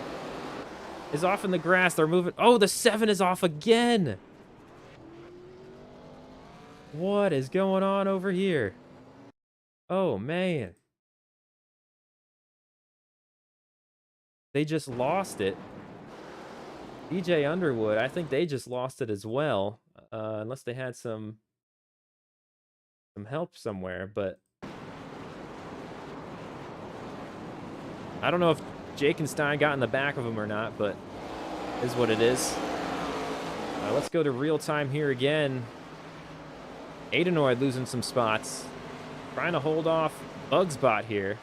off in the grass. They're moving. Oh, the 7 is off again. What is going on over here? Oh, man. They just lost it. DJ Underwood, I think they just lost it as well. Unless they had some help somewhere, but I don't know if Jake and Stein got in the back of him or not, but is what it is. Let's go to real time here again. Adenoid losing some spots. Trying to hold off Bugsbot here.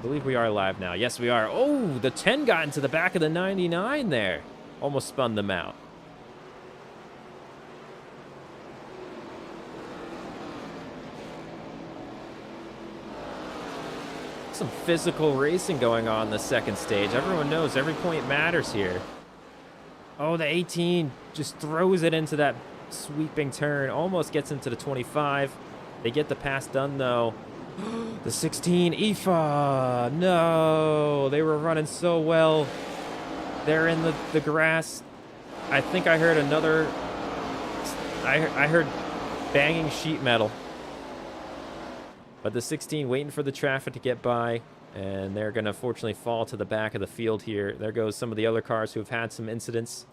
believe we are live now. Yes, we are. Oh, the 10 got into the back of the 99 there. Almost spun them out. Some physical racing going on in the second stage. Everyone knows every point matters here. Oh, the 18 just throws it into that sweeping turn. Almost gets into the 25. They get the pass done, though. The 16, Aoife. No, they were running so well. They're in the grass. I think I heard another... I heard banging sheet metal. But the 16 waiting for the traffic to get by, and they're going to fortunately fall to the back of the field here. There goes some of the other cars who have had some incidents.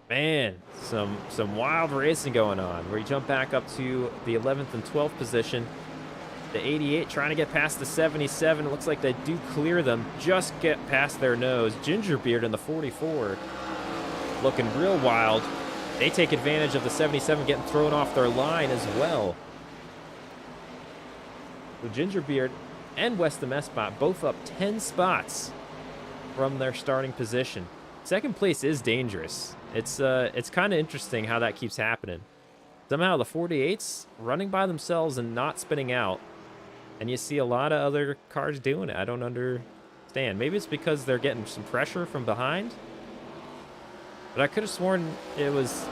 Man, some wild racing going on. We jump back up to the 11th and 12th position. The 88 trying to get past the 77. It looks like they do clear them. Just get past their nose. Gingerbeard in the 44. Looking real wild. They take advantage of the 77 getting thrown off their line as well. So Gingerbeard and Westham Espot both up 10 spots from their starting position. Second place is dangerous. It's kind of interesting how that keeps happening. Somehow the 48s running by themselves and not spinning out. And you see a lot of other cars doing it. I don't understand. Maybe it's because they're getting some pressure from behind. But I could have sworn it was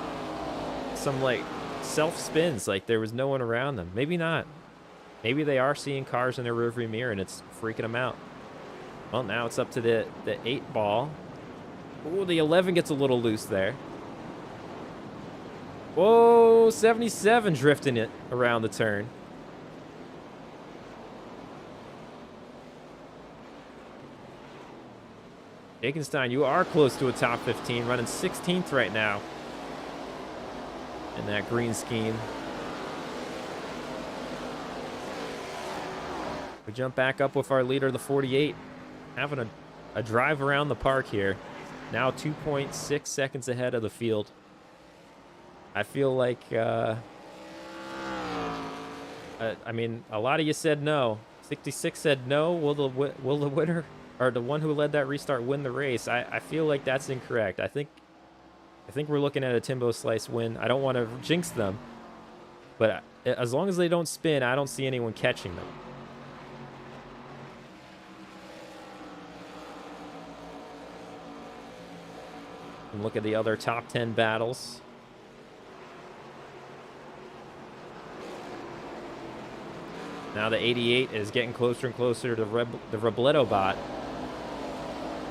some, like, self-spins. Like, there was no one around them. Maybe not. Maybe they are seeing cars in their rearview mirror and it's freaking them out. Well, now it's up to the 8 ball. Oh, the 11 gets a little loose there. Whoa, 77 drifting it around the turn. Jakenstein, you are close to a top 15, running 16th right now in that green scheme. We jump back up with our leader, the 48, having a drive around the park here. Now 2.6 seconds ahead of the field. I feel like, I mean, a lot of you said no. 66 said no. Will the winner, or the one who led that restart, win the race? I feel like that's incorrect. I think we're looking at a Timbo Slice win. I don't want to jinx them, but as long as they don't spin, I don't see anyone catching them. And look at the other top 10 battles. Now the 88 is getting closer and closer to the Robledo bot.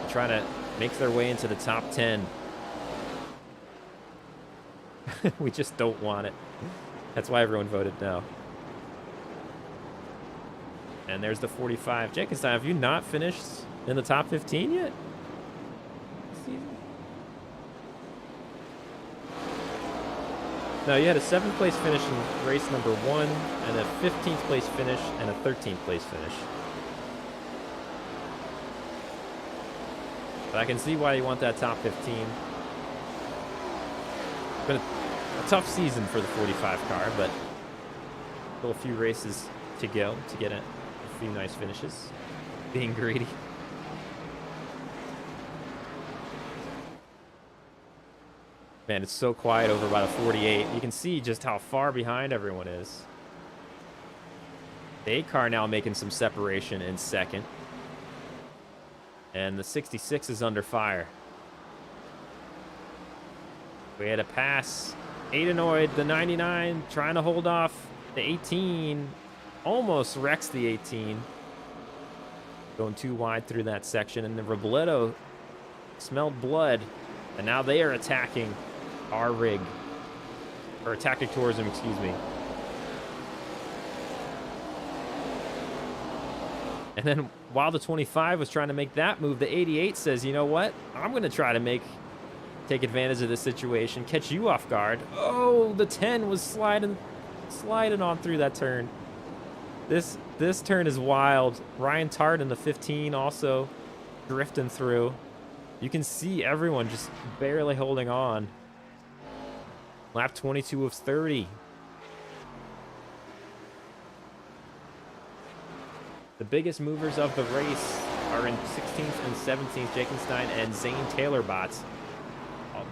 Trying to make their way into the top 10. We just don't want it. That's why everyone voted no. And there's the 45. Jakenstein, have you not finished in the top 15 yet? No, you had a 7th place finish in race number 1, and a 15th place finish, and a 13th place finish. But I can see why you want that top 15. It's been a tough season for the 45 car, but still a few races to go to get a few nice finishes. Being greedy. Man, it's so quiet over by the 48. You can see just how far behind everyone is. The 8 car now making some separation in second. And the 66 is under fire. We had a pass. Aidenoid, the 99, trying to hold off the 18. Almost wrecks the 18. Going too wide through that section. And the Robledo smelled blood. And now they are attacking our rig, or attacking tourism, excuse me. And then while the 25 was trying to make that move, the 88 says, you know what? I'm going to try to take advantage of this situation, catch you off guard. Oh, the 10 was sliding on through that turn. This turn is wild. Ryan Tart in the 15 also drifting through. You can see everyone just barely holding on. Lap 22 of 30. The biggest movers of the race are in 16th and 17th, Jakenstein and Zane Taylor bots.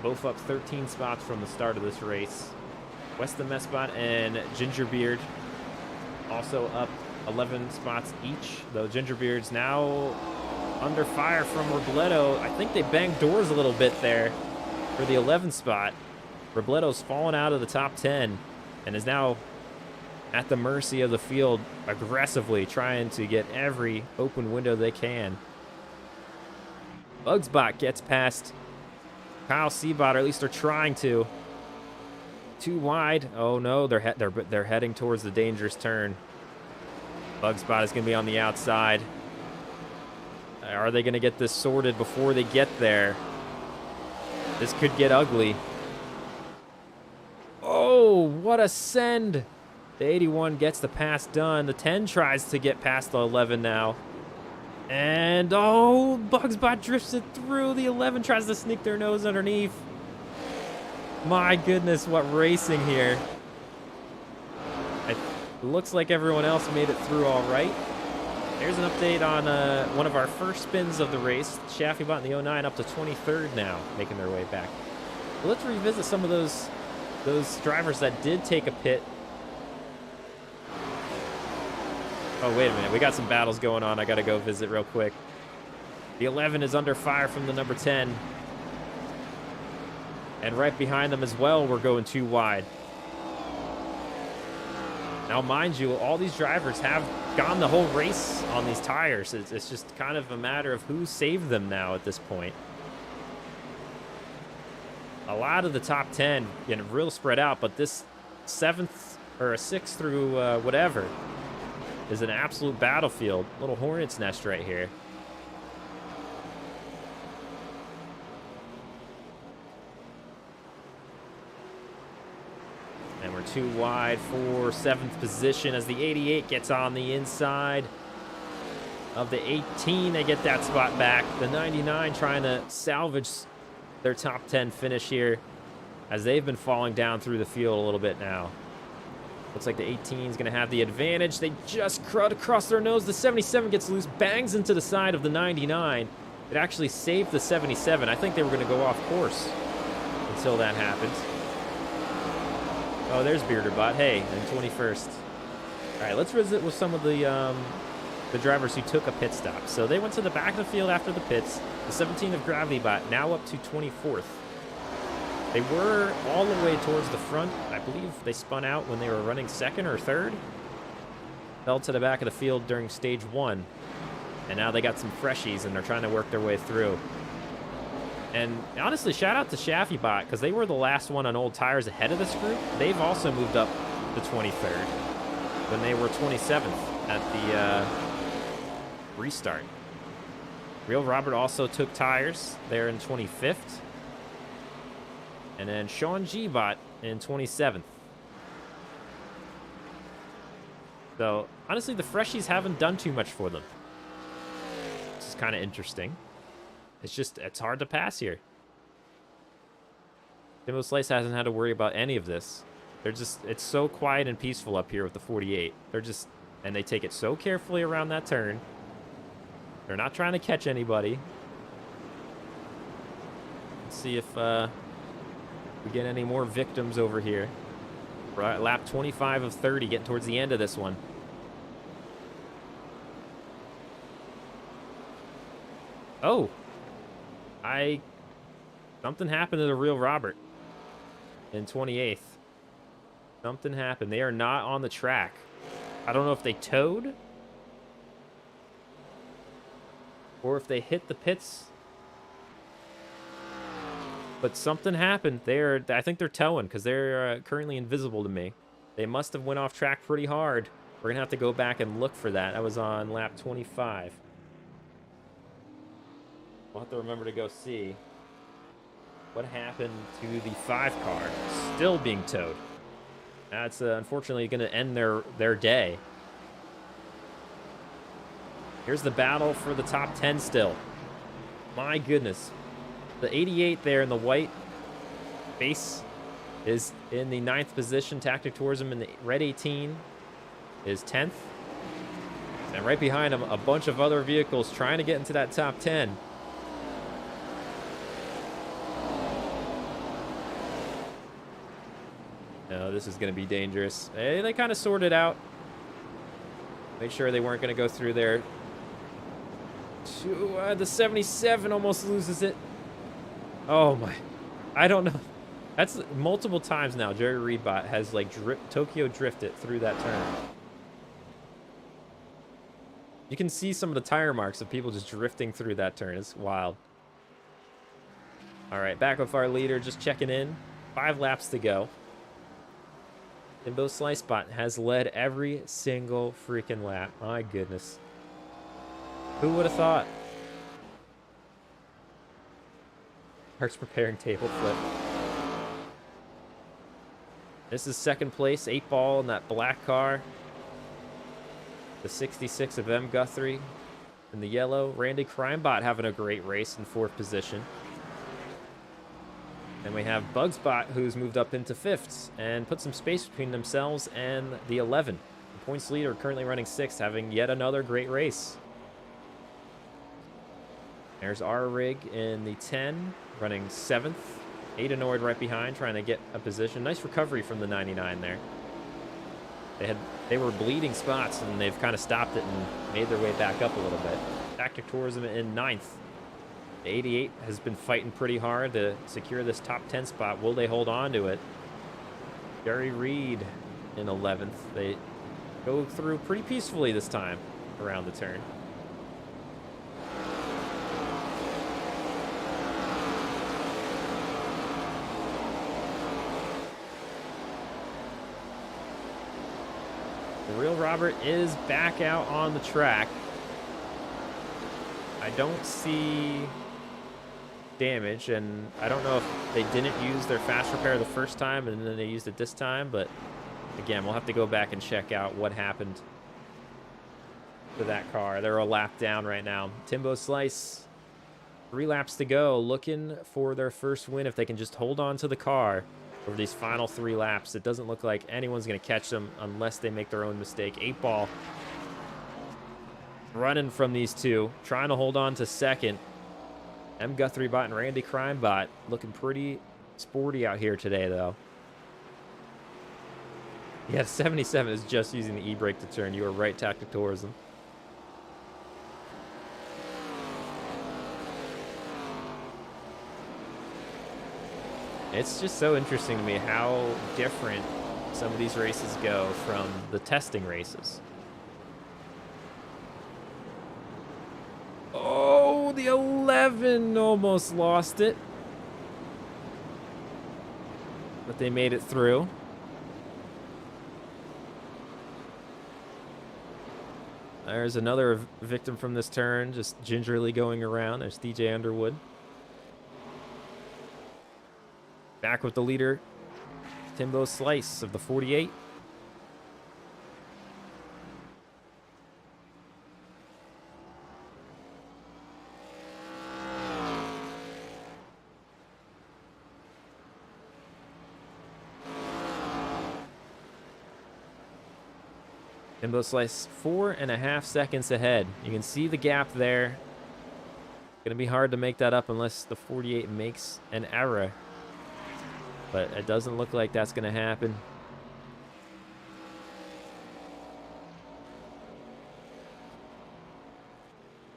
Both up 13 spots from the start of this race. Weston Messbot and Gingerbeard also up 11 spots each, though Gingerbeard's now under fire from Robledo. I think they banged doors a little bit there for the 11th spot. Robledo's fallen out of the top 10 and is now at the mercy of the field, aggressively trying to get every open window they can. Bugsbot gets past Kyle Seabot, or at least they're trying to. Too wide. Oh no, they're heading towards the dangerous turn. Bugsbot is going to be on the outside. Are they going to get this sorted before they get there? This could get ugly. Oh, what a send! The 81 gets the pass done. The 10 tries to get past the 11 now. And, oh, Bugsbot drifts it through. The 11 tries to sneak their nose underneath. My goodness, what racing here. It looks like everyone else made it through all right. There's an update on one of our first spins of the race. Shaffybot in the 09 up to 23rd now, making their way back. But let's revisit some of those drivers that did take a pit. Oh, wait a minute. We got some battles going on. I got to go visit real quick. The 11 is under fire from the number 10. And right behind them as well, we're going too wide. Now, mind you, all these drivers have gone the whole race on these tires. It's just kind of a matter of who saved them now at this point. A lot of the top 10, you know, real spread out, but this 7th or a 6th through whatever is an absolute battlefield. Little hornet's nest right here. And we're too wide for 7th position as the 88 gets on the inside of the 18. They get that spot back. The 99 trying to salvage their top 10 finish here as they've been falling down through the field a little bit now. Looks like the 18 is going to have the advantage. They just crud across their nose. The 77 gets loose, bangs into the side of the 99. It actually saved the 77. I think they were going to go off course until that happened. Oh, there's Bearderbot. Hey, in 21st. All right, let's visit with some of the drivers who took a pit stop. So they went to the back of the field after the pits. The 17 of GravityBot now up to 24th. They were all the way towards the front. I believe they spun out when they were running 2nd or 3rd. Fell to the back of the field during stage 1. And now they got some freshies, and they're trying to work their way through. And honestly, shout out to Shaffybot, because they were the last one on old tires ahead of this group. They've also moved up to 23rd when they were 27th at the restart. Real Robert also took tires. They're in 25th. And then Sean G-Bot in 27th. So, honestly, the freshies haven't done too much for them. Which is kind of interesting. It's hard to pass here. Timbo Slice hasn't had to worry about any of this. It's so quiet and peaceful up here with the 48. And they take it so carefully around that turn. They're not trying to catch anybody. Let's see if we get any more victims over here. Right, lap 25 of 30, getting towards the end of this one. Oh. Something happened to the Real Robert in 28th. Something happened. They are not on the track. I don't know if they towed or if they hit the pits. But something happened. I think they're towing because they're currently invisible to me. They must have went off track pretty hard. We're going to have to go back and look for that. That was on lap 25. We'll have to remember to go see what happened to the 5 car. Still being towed. That's unfortunately going to end their day. Here's the battle for the top 10 still. My goodness. The 88 there in the white base is in the 9th position. Tactic Tourism in the red 18 is 10th. And right behind him, a bunch of other vehicles trying to get into that top 10. No, this is going to be dangerous. They kind of sorted out. Made sure they weren't going to go through there. The 77 almost loses it. Oh, my. I don't know. That's multiple times now. Jerry Reedbot has, like, Tokyo drifted through that turn. You can see some of the tire marks of people just drifting through that turn. It's wild. All right, back with our leader, just checking in. 5 laps to go. Timbo Slicebot has led every single freaking lap. My goodness. Who would have thought? Starts preparing table flip. This is second place, 8 Ball in that black car. The 66 of M. Guthrie in the yellow. Randy Crimebot having a great race in 4th position. Then we have Bugsbot, who's moved up into 5th and put some space between themselves and the 11. The points leader currently running 6th, having yet another great race. There's our rig in the 10, running 7th. Adenoid right behind, trying to get a position. Nice recovery from the 99 there. They were bleeding spots, and they've kind of stopped it and made their way back up a little bit. Tactic Tourism in 9th. The 88 has been fighting pretty hard to secure this top 10 spot. Will they hold on to it? Jerry Reed in 11th. They go through pretty peacefully this time around the turn. The real Robert is back out on the track. I don't see damage, and I don't know if they didn't use their fast repair the first time and then they used it this time, but again, we'll have to go back and check out what happened to that car. They're a lap down right now. Timbo Slice, 3 laps to go, looking for their first win if they can just hold on to the car over these final 3 laps. It doesn't look like anyone's going to catch them unless they make their own mistake. 8 Ball running from these two, trying to hold on to second. M. Guthrie Bot and Randy Crimebot looking pretty sporty out here today, though. Yeah, 77 is just using the e-brake to turn. You are right, Tactic Tourism. It's just so interesting to me how different some of these races go from the testing races. Oh, the 11 almost lost it. But they made it through. There's another victim from this turn, just gingerly going around. There's DJ Underwood. Back with the leader, Timbo Slice of the 48. Timbo Slice 4.5 seconds ahead. You can see the gap there. Gonna be hard to make that up unless the 48 makes an error. But it doesn't look like that's going to happen.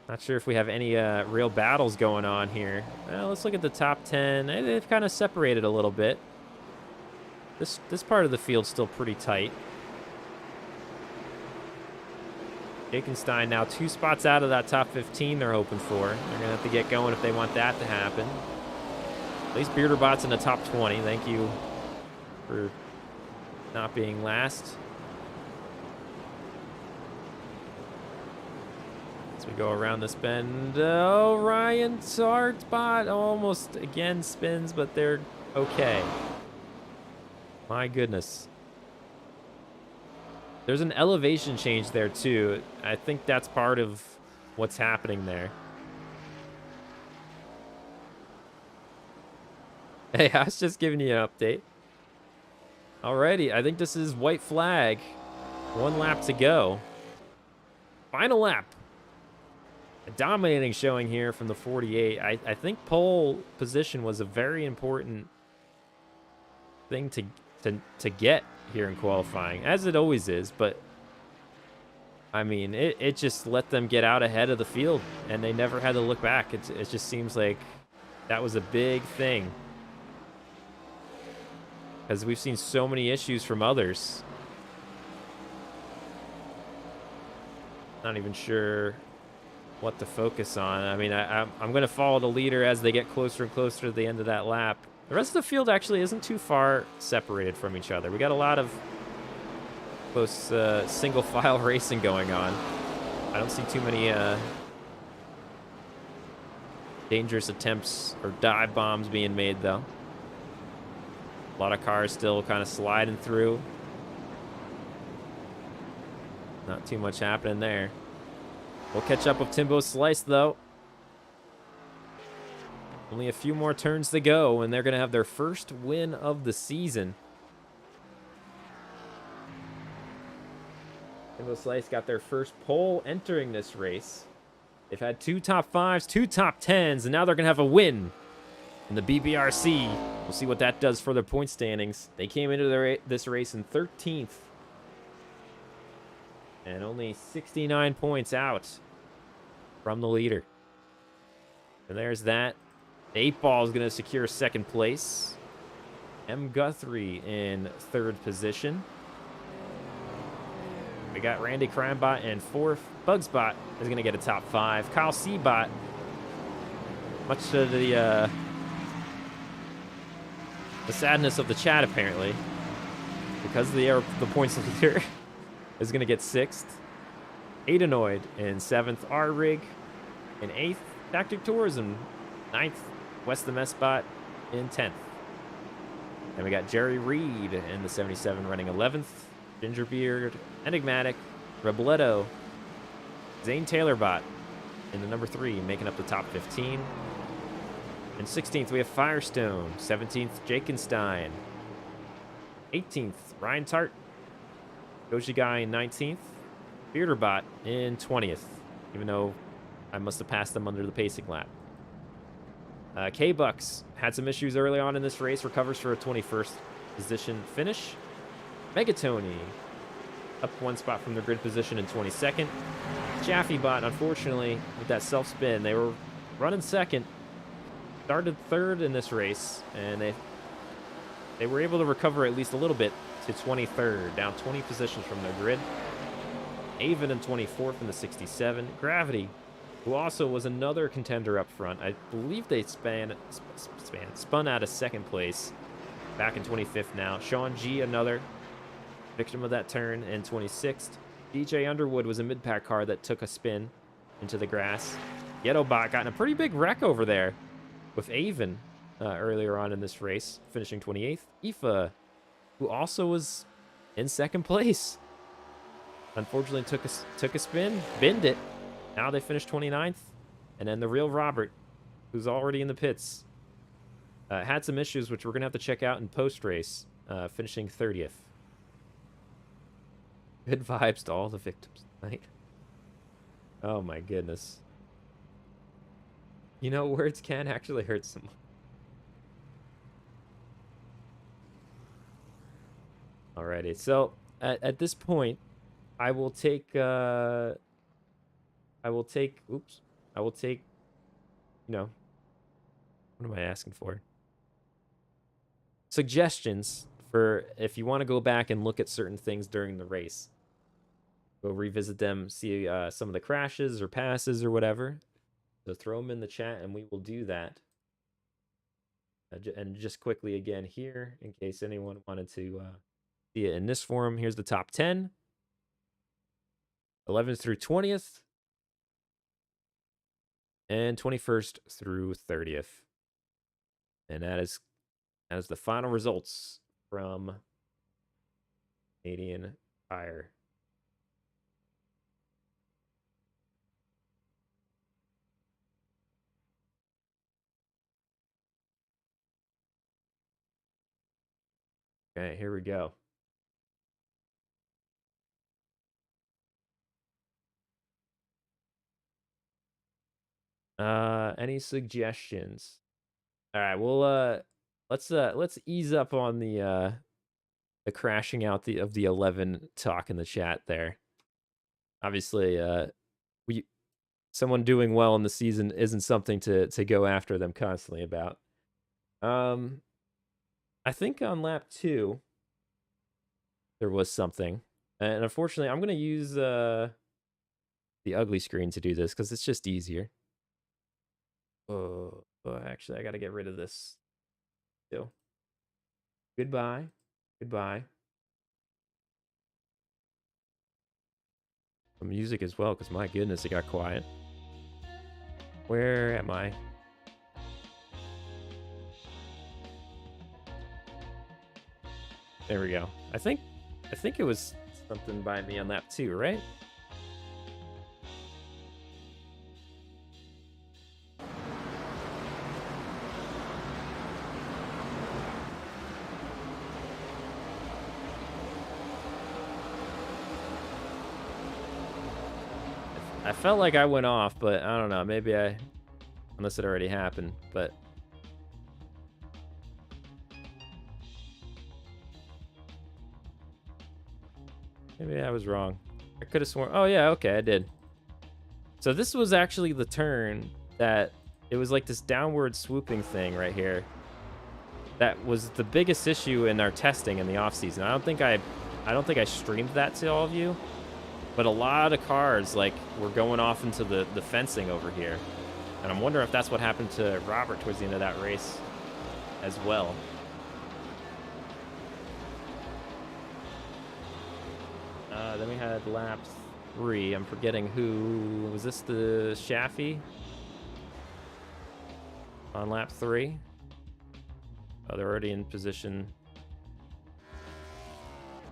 Not sure if we have any real battles going on here. Well, let's look at the top 10. They've kind of separated a little bit. This part of the field's still pretty tight. Jakenstein now 2 spots out of that top 15 they're hoping for. They're going to have to get going if they want that to happen. At least Bearderbot's in the top 20. Thank you for not being last. As we go around this bend. Oh, Ryan Sartbot almost again spins, but they're okay. My goodness. There's an elevation change there, too. I think that's part of what's happening there. Hey, I was just giving you an update. Alrighty, I think this is white flag. 1 lap to go. Final lap. A dominating showing here from the 48. I think pole position was a very important thing to get here in qualifying, as it always is, but I mean, it just let them get out ahead of the field, and they never had to look back. It just seems like that was a big thing, because we've seen so many issues from others. Not even sure what to focus on. I mean, I'm going to follow the leader as they get closer and closer to the end of that lap. The rest of the field actually isn't too far separated from each other. We got a lot of close single file racing going on. I don't see too many dangerous attempts or dive bombs being made, though. A lot of cars still kind of sliding through. Not too much happening there. We'll catch up with Timbo Slice, though. Only a few more turns to go, and they're going to have their first win of the season. Timbo Slice got their first pole entering this race. They've had 2 top 5s, 2 top 10s, and now they're going to have a win in the BBRC. We'll see what that does for their point standings. They came into this race in 13th. And only 69 points out from the leader. And there's that. The 8 Ball is going to secure second place. M. Guthrie in third position. We got Randy Crimebot in fourth. Bugsbot is going to get a top 5. Kyle Seabot, much to the sadness of the chat, apparently, because the points leader is going to get 6th. Aidenoid in 7th. R-Rig in 8th. Tactic Tourism 9th. West the Messbot in 10th. And we got Jerry Reed in the 77 running 11th. Gingerbeard, Enigmatic, Robledo, Zane Taylorbot in the number 3, making up the top 15. And 16th, we have Firestone. 17th, Jakenstein. 18th, Ryan Tart. Goji Guy in 19th. Bearderbot in 20th, even though I must have passed them under the pacing lap. K-Bucks had some issues early on in this race, recovers for a 21st position finish. Megatony up 1 spot from their grid position in 22nd. Chaffee-Bot, unfortunately, with that self-spin, they were running second, started 3rd in this race, and they were able to recover at least a little bit to 23rd, down 20 positions from their grid. Avon in 24th in the 67. Gravity, who also was another contender up front. I believe they spun out of 2nd place back in 25th now. Sean G, another victim of that turn, in 26th. DJ Underwood was a mid-pack car that took a spin into the grass. Yettobot got in a pretty big wreck over there with Avon earlier on in this race, finishing 28th. Aoife, who also was in 2nd place, unfortunately took a spin, binned it. Now they finished 29th. And then the real Robert, who's already in the pits, had some issues, which we're going to have to check out in post-race, finishing 30th. Good vibes to all the victims tonight. Oh my goodness. You know, words can actually hurt someone. Alrighty, so at this point, I will take, you know, what am I asking for? Suggestions for if you want to go back and look at certain things during the race. Go revisit them, see some of the crashes or passes or whatever. So throw them in the chat and we will do that. And just quickly again here, in case anyone wanted to see it in this forum, here's the top 10. 11th through 20th. And 21st through 30th. And that is the final results from Canadian Tire. Okay, here we go. Any suggestions? All right, well, let's ease up on the crashing out of the 11 talk in the chat there. Obviously, we someone doing well in the season isn't something to go after them constantly about. I think on lap 2 there was something, and unfortunately, I'm gonna use the ugly screen to do this because it's just easier. Oh, actually, I gotta get rid of this. Still, goodbye, goodbye. The music as well, because my goodness, it got quiet. Where am I? There we go. I think it was something by me on lap 2, right? I felt like I went off, but I don't know. Maybe unless it already happened, but maybe I was wrong. I could have sworn. Oh yeah, okay, I did. So this was actually the turn that it was like this downward swooping thing right here. That was the biggest issue in our testing in the off season. I don't think I streamed that to all of you. But a lot of cars, like, were going off into the fencing over here. And I'm wondering if that's what happened to Robert towards the end of that race as well. Then we had lap 3. I'm forgetting who... Was this the Shaffy? On lap 3? Oh, they're already in position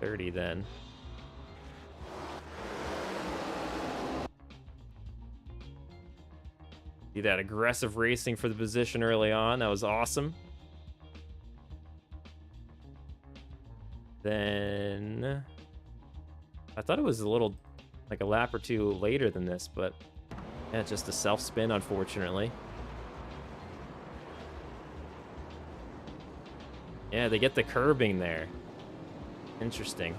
30 then. See that aggressive racing for the position early on. That was awesome. Then I thought it was a little like a lap or two later than this, but yeah, just a self spin, unfortunately. Yeah, they get the curbing there. Interesting.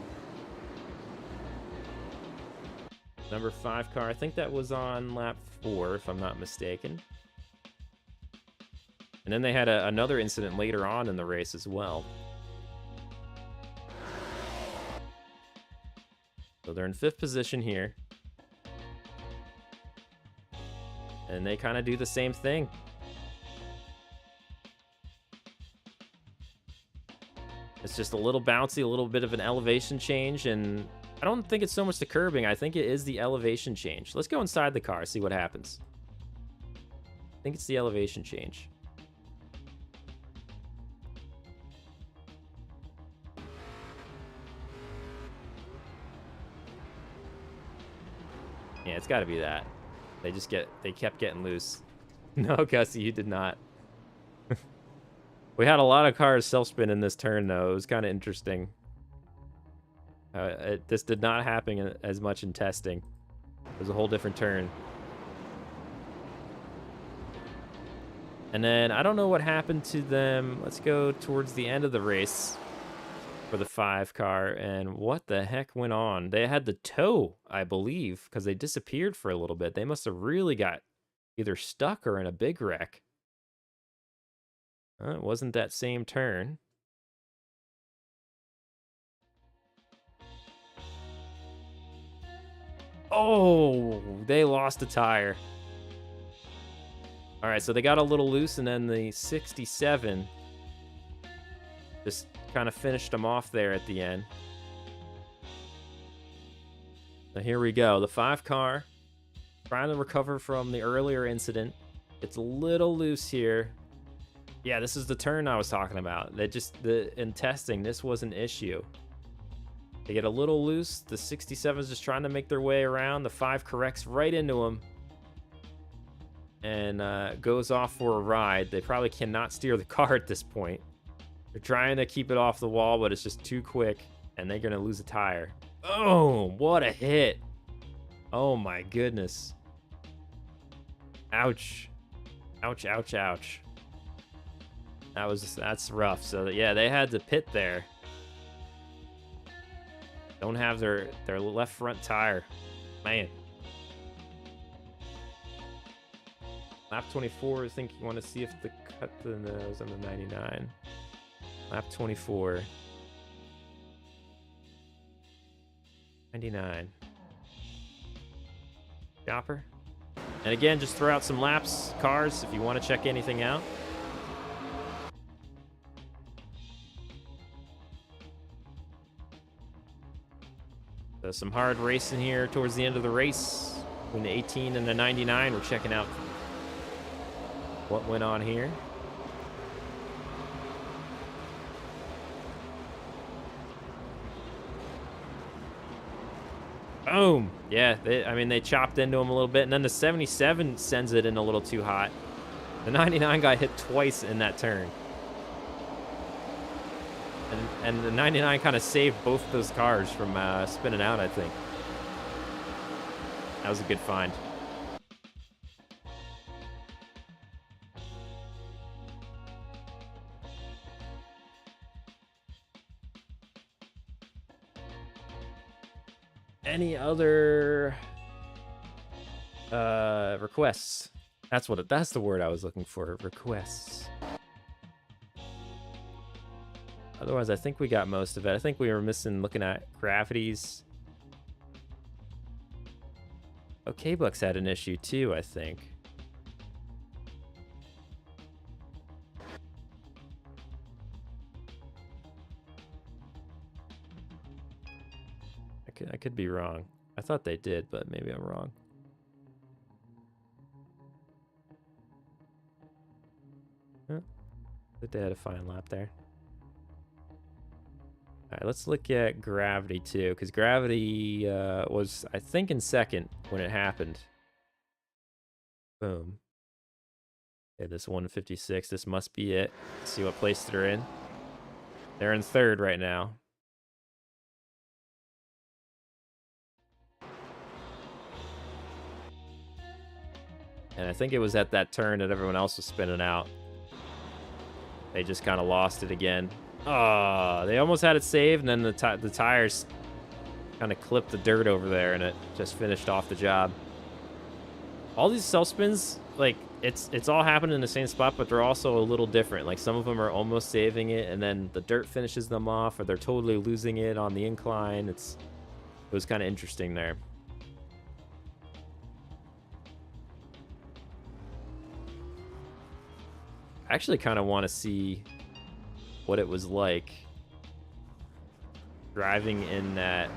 Number 5 car, I think that was on lap 4, if I'm not mistaken. And then they had another incident later on in the race as well. So they're in 5th position here. And they kind of do the same thing. It's just a little bouncy, a little bit of an elevation change, and I don't think it's so much the curbing. I think it is the elevation change. Let's go inside the car, see what happens. I think it's the elevation change. Yeah, it's got to be that. They kept getting loose. No, Gussie, you did not. We had a lot of cars self-spin in this turn, though. It was kind of interesting. This did not happen as much in testing. It was a whole different turn. And then I don't know what happened to them. Let's go towards the end of the race for the 5 car. And what the heck went on? They had the tow, I believe, because they disappeared for a little bit. They must have really got either stuck or in a big wreck. It wasn't that same turn. Oh, they lost a tire. All right, so they got a little loose, and then the 67 just kind of finished them off there at the end. So here we go. The 5 car trying to recover from the earlier incident. It's a little loose here. Yeah, this is the turn I was talking about. In testing, this was an issue. They get a little loose. The 67 is just trying to make their way around. The 5 corrects right into them and goes off for a ride. They probably cannot steer the car at this point. They're trying to keep it off the wall, but it's just too quick, and they're going to lose a tire. Oh, what a hit. Oh, my goodness. Ouch. Ouch, ouch, ouch. That's rough. So yeah, they had to pit there. Don't have their left front tire. Man. Lap 24, I think you want to see if the cut the nose on the 99. Lap 24. 99. Chopper. And again, just throw out some laps, cars, if you want to check anything out. So some hard racing here towards the end of the race. Between the 18 and the 99, we're checking out what went on here. Boom. Yeah, they chopped into him a little bit, and then the 77 sends it in a little too hot. The 99 guy hit twice in that turn. And the 99 kind of saved both those cars from spinning out, I think. That was a good find. Any other requests? That's the word I was looking for. Requests. Otherwise, I think we got most of it. I think we were missing looking at gravities. Oh, K-Bucks had an issue too, I think. I could be wrong. I thought they did, but maybe I'm wrong. Huh. They had a fine lap there. All right, let's look at gravity too, because gravity was, I think, in second when it happened. Boom. Okay, this 156, this must be it. Let's see what place they're in. They're in third right now. And I think it was at that turn that everyone else was spinning out. They just kind of lost it again. Oh, they almost had it saved, and then the tires kind of clipped the dirt over there, and it just finished off the job. All these self-spins, like, it's all happening in the same spot, but they're also a little different. Like, some of them are almost saving it, and then the dirt finishes them off, or they're totally losing it on the incline. It was kind of interesting there. I actually kind of want to see what it was like driving in that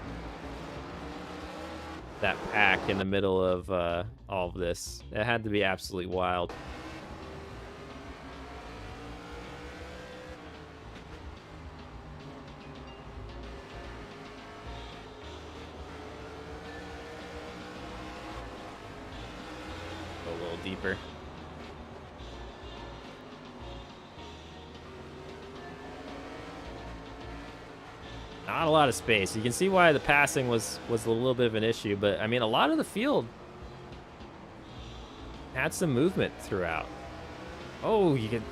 pack in the middle of all of this. It had to be absolutely wild. Go a little deeper. Not a lot of space. You can see why the passing was a little bit of an issue, but I mean, a lot of the field had some movement throughout. Oh, you could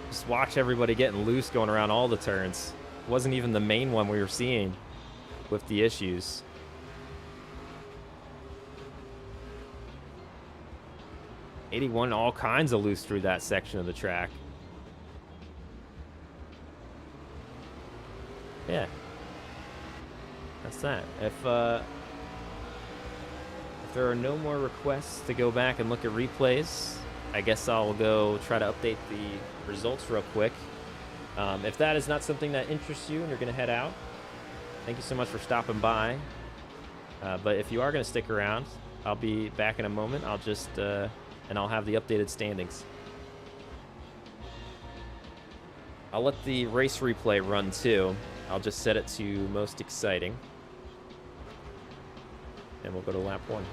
just watch everybody getting loose going around all the turns. It wasn't even the main one we were seeing with the issues. '81, all kinds of loose through that section of the track. Yeah. That's that. If there are no more requests to go back and look at replays, I guess I'll go try to update the results real quick. If that is not something that interests you and you're going to head out, thank you so much for stopping by. But if you are going to stick around, I'll be back in a moment. I'll just, and I'll have the updated standings. I'll let the race replay run too. I'll just set it to most exciting. And we'll go to lap 1.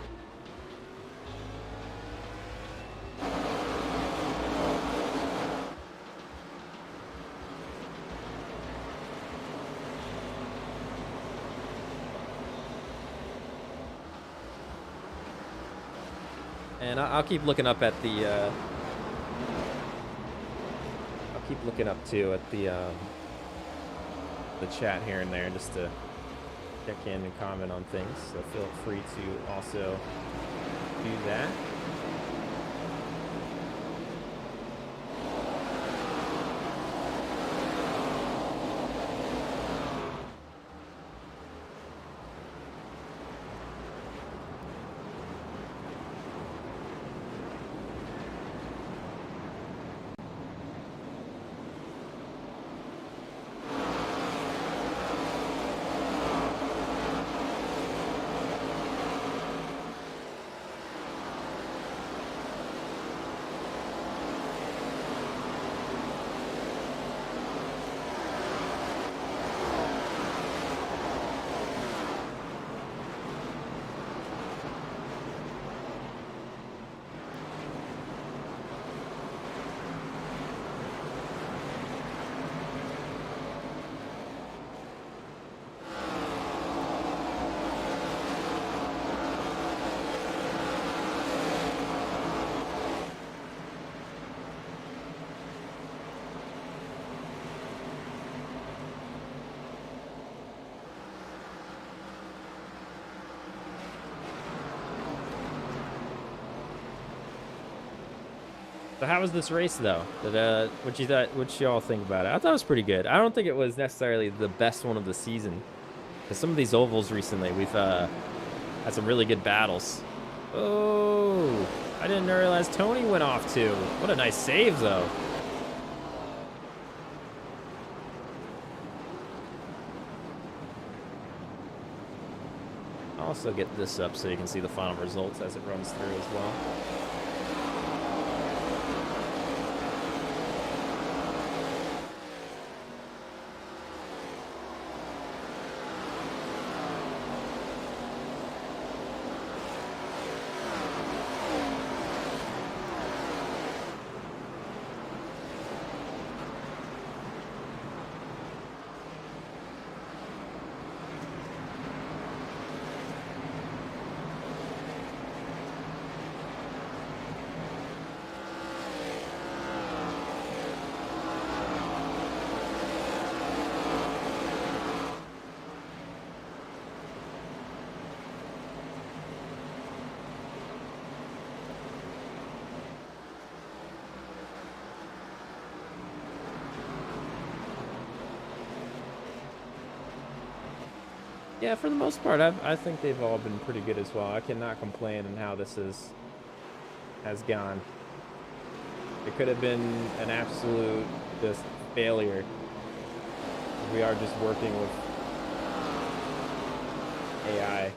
And I'll keep looking up at the I'll keep looking up too at the chat here and there just to check in and comment on things. So feel free to also do that. So how was this race though? What y'all think about it? I thought it was pretty good. I don't think it was necessarily the best one of the season. Because some of these ovals recently, we've had some really good battles. Oh, I didn't realize Tony went off too. What a nice save though. I'll also get this up so you can see the final results as it runs through as well. Yeah, for the most part, I think they've all been pretty good as well. I cannot complain on how this has gone. It could have been an absolute just failure. We are just working with AI.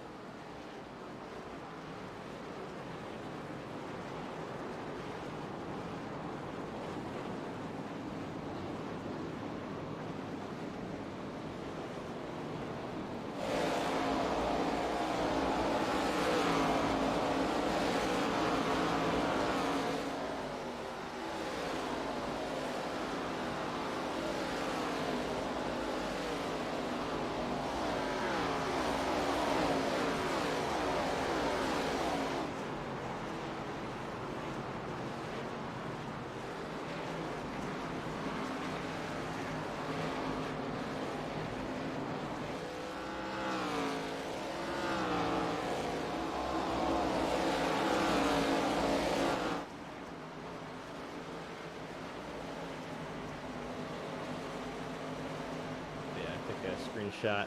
Screenshot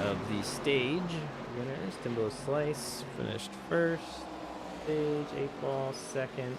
of the stage winners. Timbo Slice finished first stage, 8-ball second.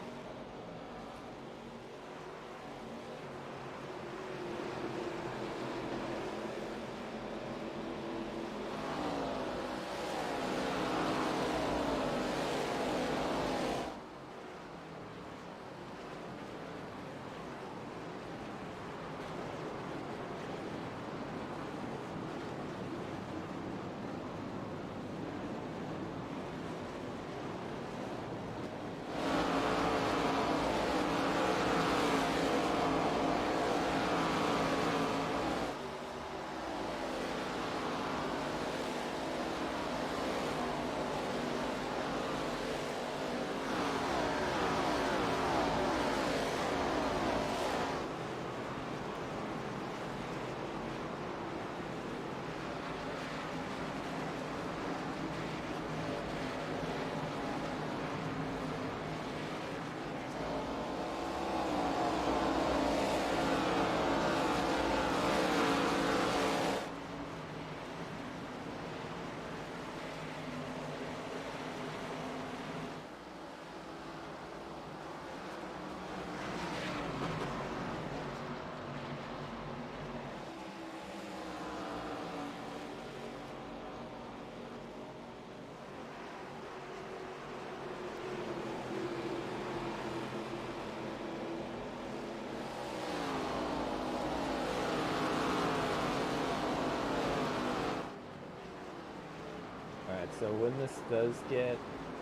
so when this does get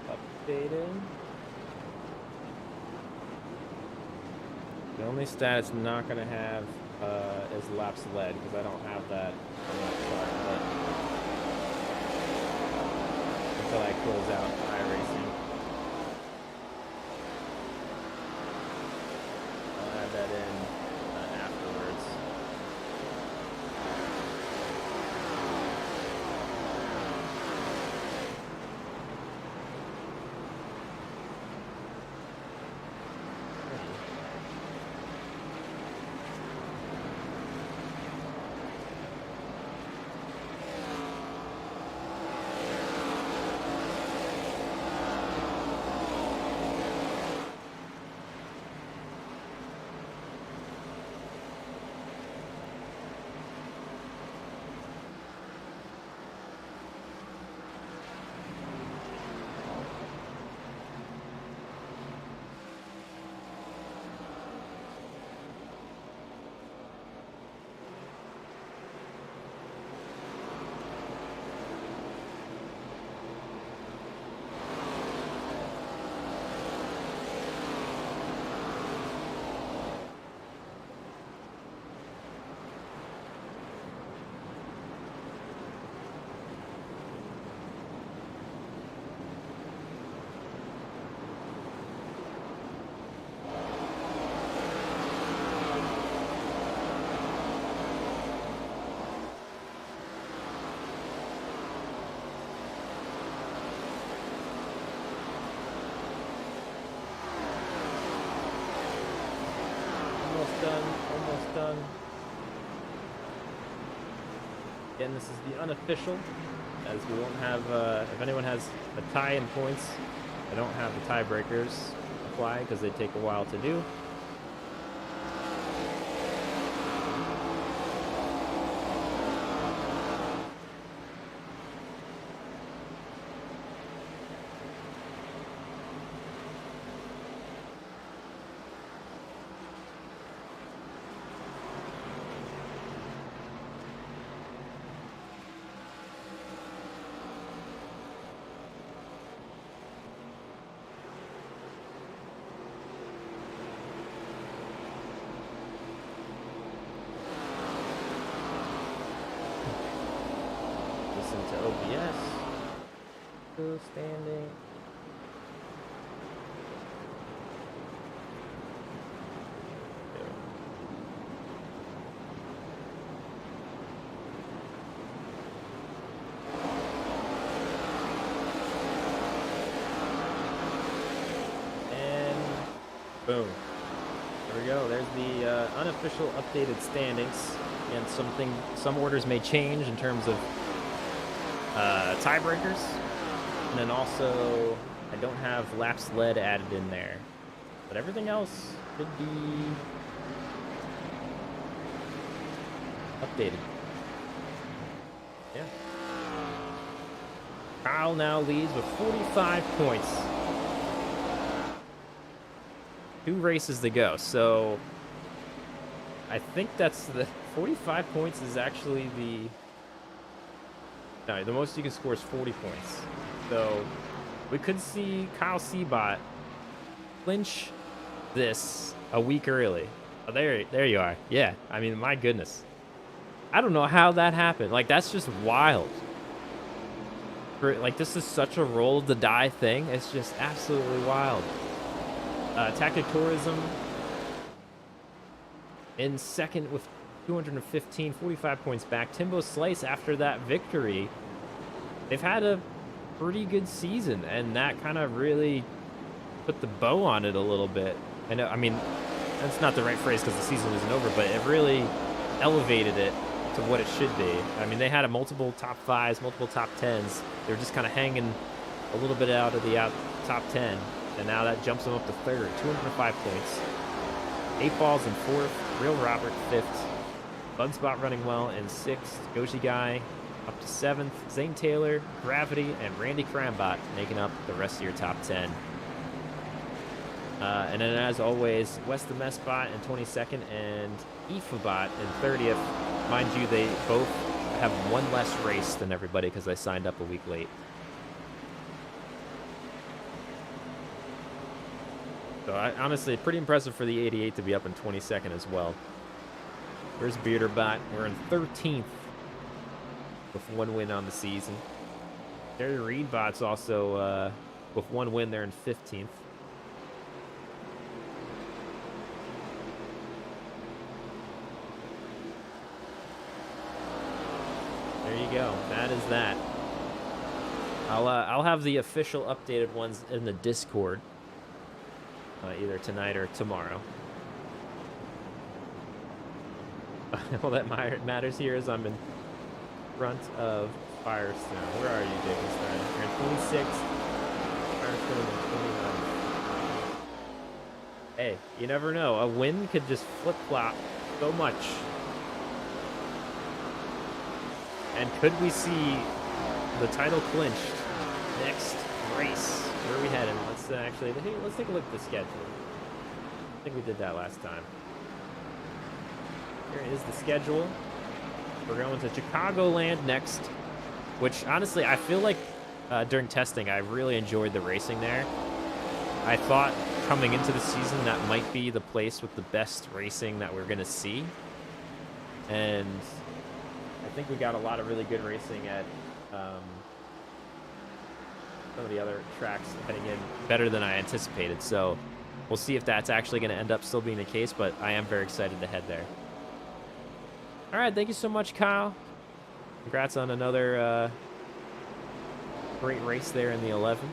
updated, the only stat it's not going to have is laps led, because I don't have that on that chart yet. Until I close out iRacing. I'll add that in afterwards. Almost done. Again, this is the unofficial, as we won't have, if anyone has a tie in points, I don't have the tiebreakers apply because they take a while to do. To OBS, still standing. And boom. There we go. There's the unofficial updated standings. And some orders may change in terms of tiebreakers, and then also I don't have laps led added in there, but everything else should be updated. Yeah. Kyle now leads with 45 points. 2 races to go, so I think that's the 45 points is actually the most you can score is 40 points. So we could see Kyle Seabot clinch this a week early. Oh, there you are. Yeah, I mean, my goodness. I don't know how that happened. Like, that's just wild. Like, this is such a roll of the die thing. It's just absolutely wild. Tactic Tourism in second with 215, 45 points back. Timbo Slice, after that victory, they've had a pretty good season, and that kind of really put the bow on it a little bit. I mean, that's not the right phrase because the season isn't over, but it really elevated it to what it should be. I mean, they had multiple top 5s, multiple top 10s. They were just kind of hanging a little bit out of the top 10, and now that jumps them up to third, 205 points. 8 Balls in fourth, Real Robert 5th, Bugspot running well in 6th, Goshi Guy up to 7th, Zane Taylor, Gravity, and Randy Crambot making up the rest of your top 10. And then, as always, West the Messbot in 22nd and Ifabot in 30th. Mind you, they both have one less race than everybody because they signed up a week late. So honestly, pretty impressive for the 88 to be up in 22nd as well. Where's Bearderbot? We're in 13th with 1 win on the season. Jerry Reedbot's also with 1 win there in 15th. There you go. That is that. I'll have the official updated ones in the Discord either tonight or tomorrow. All that matters here is I'm in front of Firestone. Where are you, Jacobstein? You're in 26th. Firestone in 29th. Hey, you never know. A win could just flip-flop so much. And could we see the title clinched next race? Where are we heading? Let's let's take a look at the schedule. I think we did that last time. Here is the schedule. We're going to Chicagoland next, which honestly, I feel like during testing, I really enjoyed the racing there. I thought coming into the season that might be the place with the best racing that we're going to see. And I think we got a lot of really good racing at some of the other tracks heading in better than I anticipated. So we'll see if that's actually going to end up still being the case, but I am very excited to head there. All right, thank you so much, Kyle. Congrats on another great race there in the 11.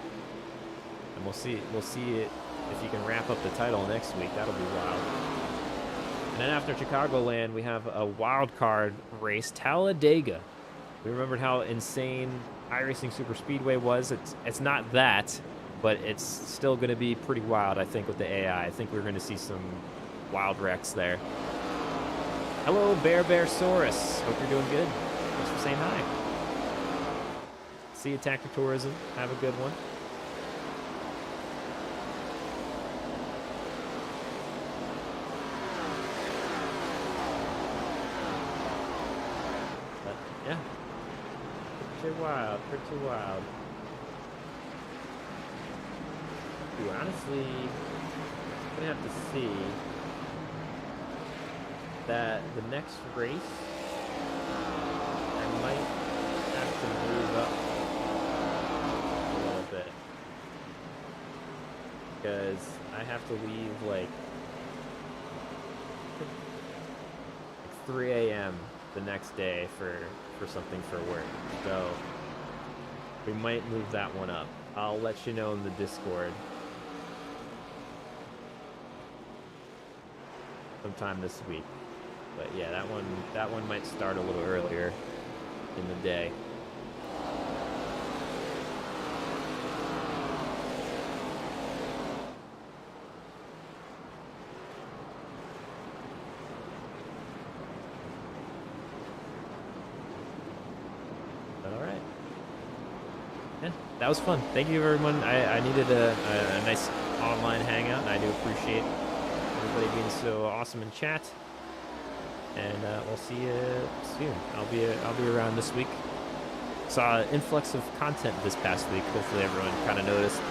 And we'll see if you can wrap up the title next week. That'll be wild. And then after Chicagoland, we have a wild card race, Talladega. We remembered how insane iRacing Superspeedway was. It's not that, but it's still going to be pretty wild, I think, with the AI. I think we're going to see some wild wrecks there. Hello, Bearsaurus. Hope you're doing good. Thanks for saying hi. See you, Tactic Tourism. Have a good one. But, yeah. Pretty wild. Pretty wild. Dude, honestly, I'm going to have to see that the next race, I might have to move up a little bit, because I have to leave like 3 a.m. the next day for something for work. So we might move that one up. I'll let you know in the Discord sometime this week. But yeah, that one might start a little earlier in the day. But all right. Yeah, that was fun. Thank you, everyone. I needed a nice online hangout, and I do appreciate everybody being so awesome in chat. And we'll see you soon. I'll be around this week. Saw an influx of content this past week. Hopefully everyone kind of noticed.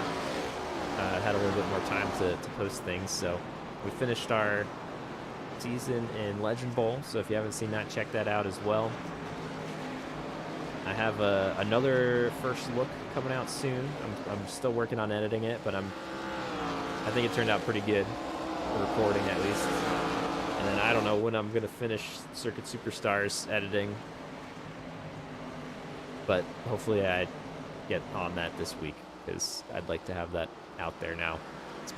Had a little bit more time to post things. So we finished our season in Legend Bowl. So if you haven't seen that, check that out as well. I have another first look coming out soon. I'm still working on editing it, but I think it turned out pretty good. The recording at least. And then I don't know when I'm going to finish Circuit Superstars editing. But hopefully I get on that this week, because I'd like to have that out there now. It's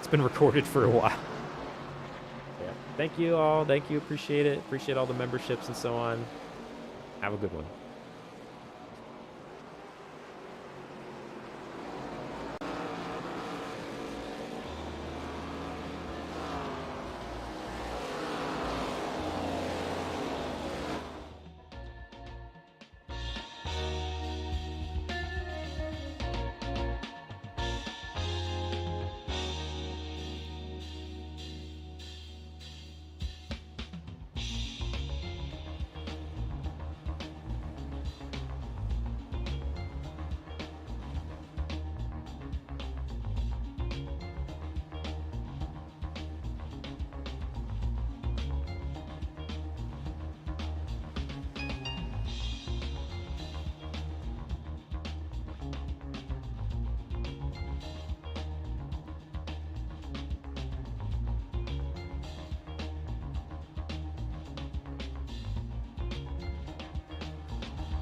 been recorded for a while. Yeah. Thank you all. Thank you. Appreciate it. Appreciate all the memberships and so on. Have a good one.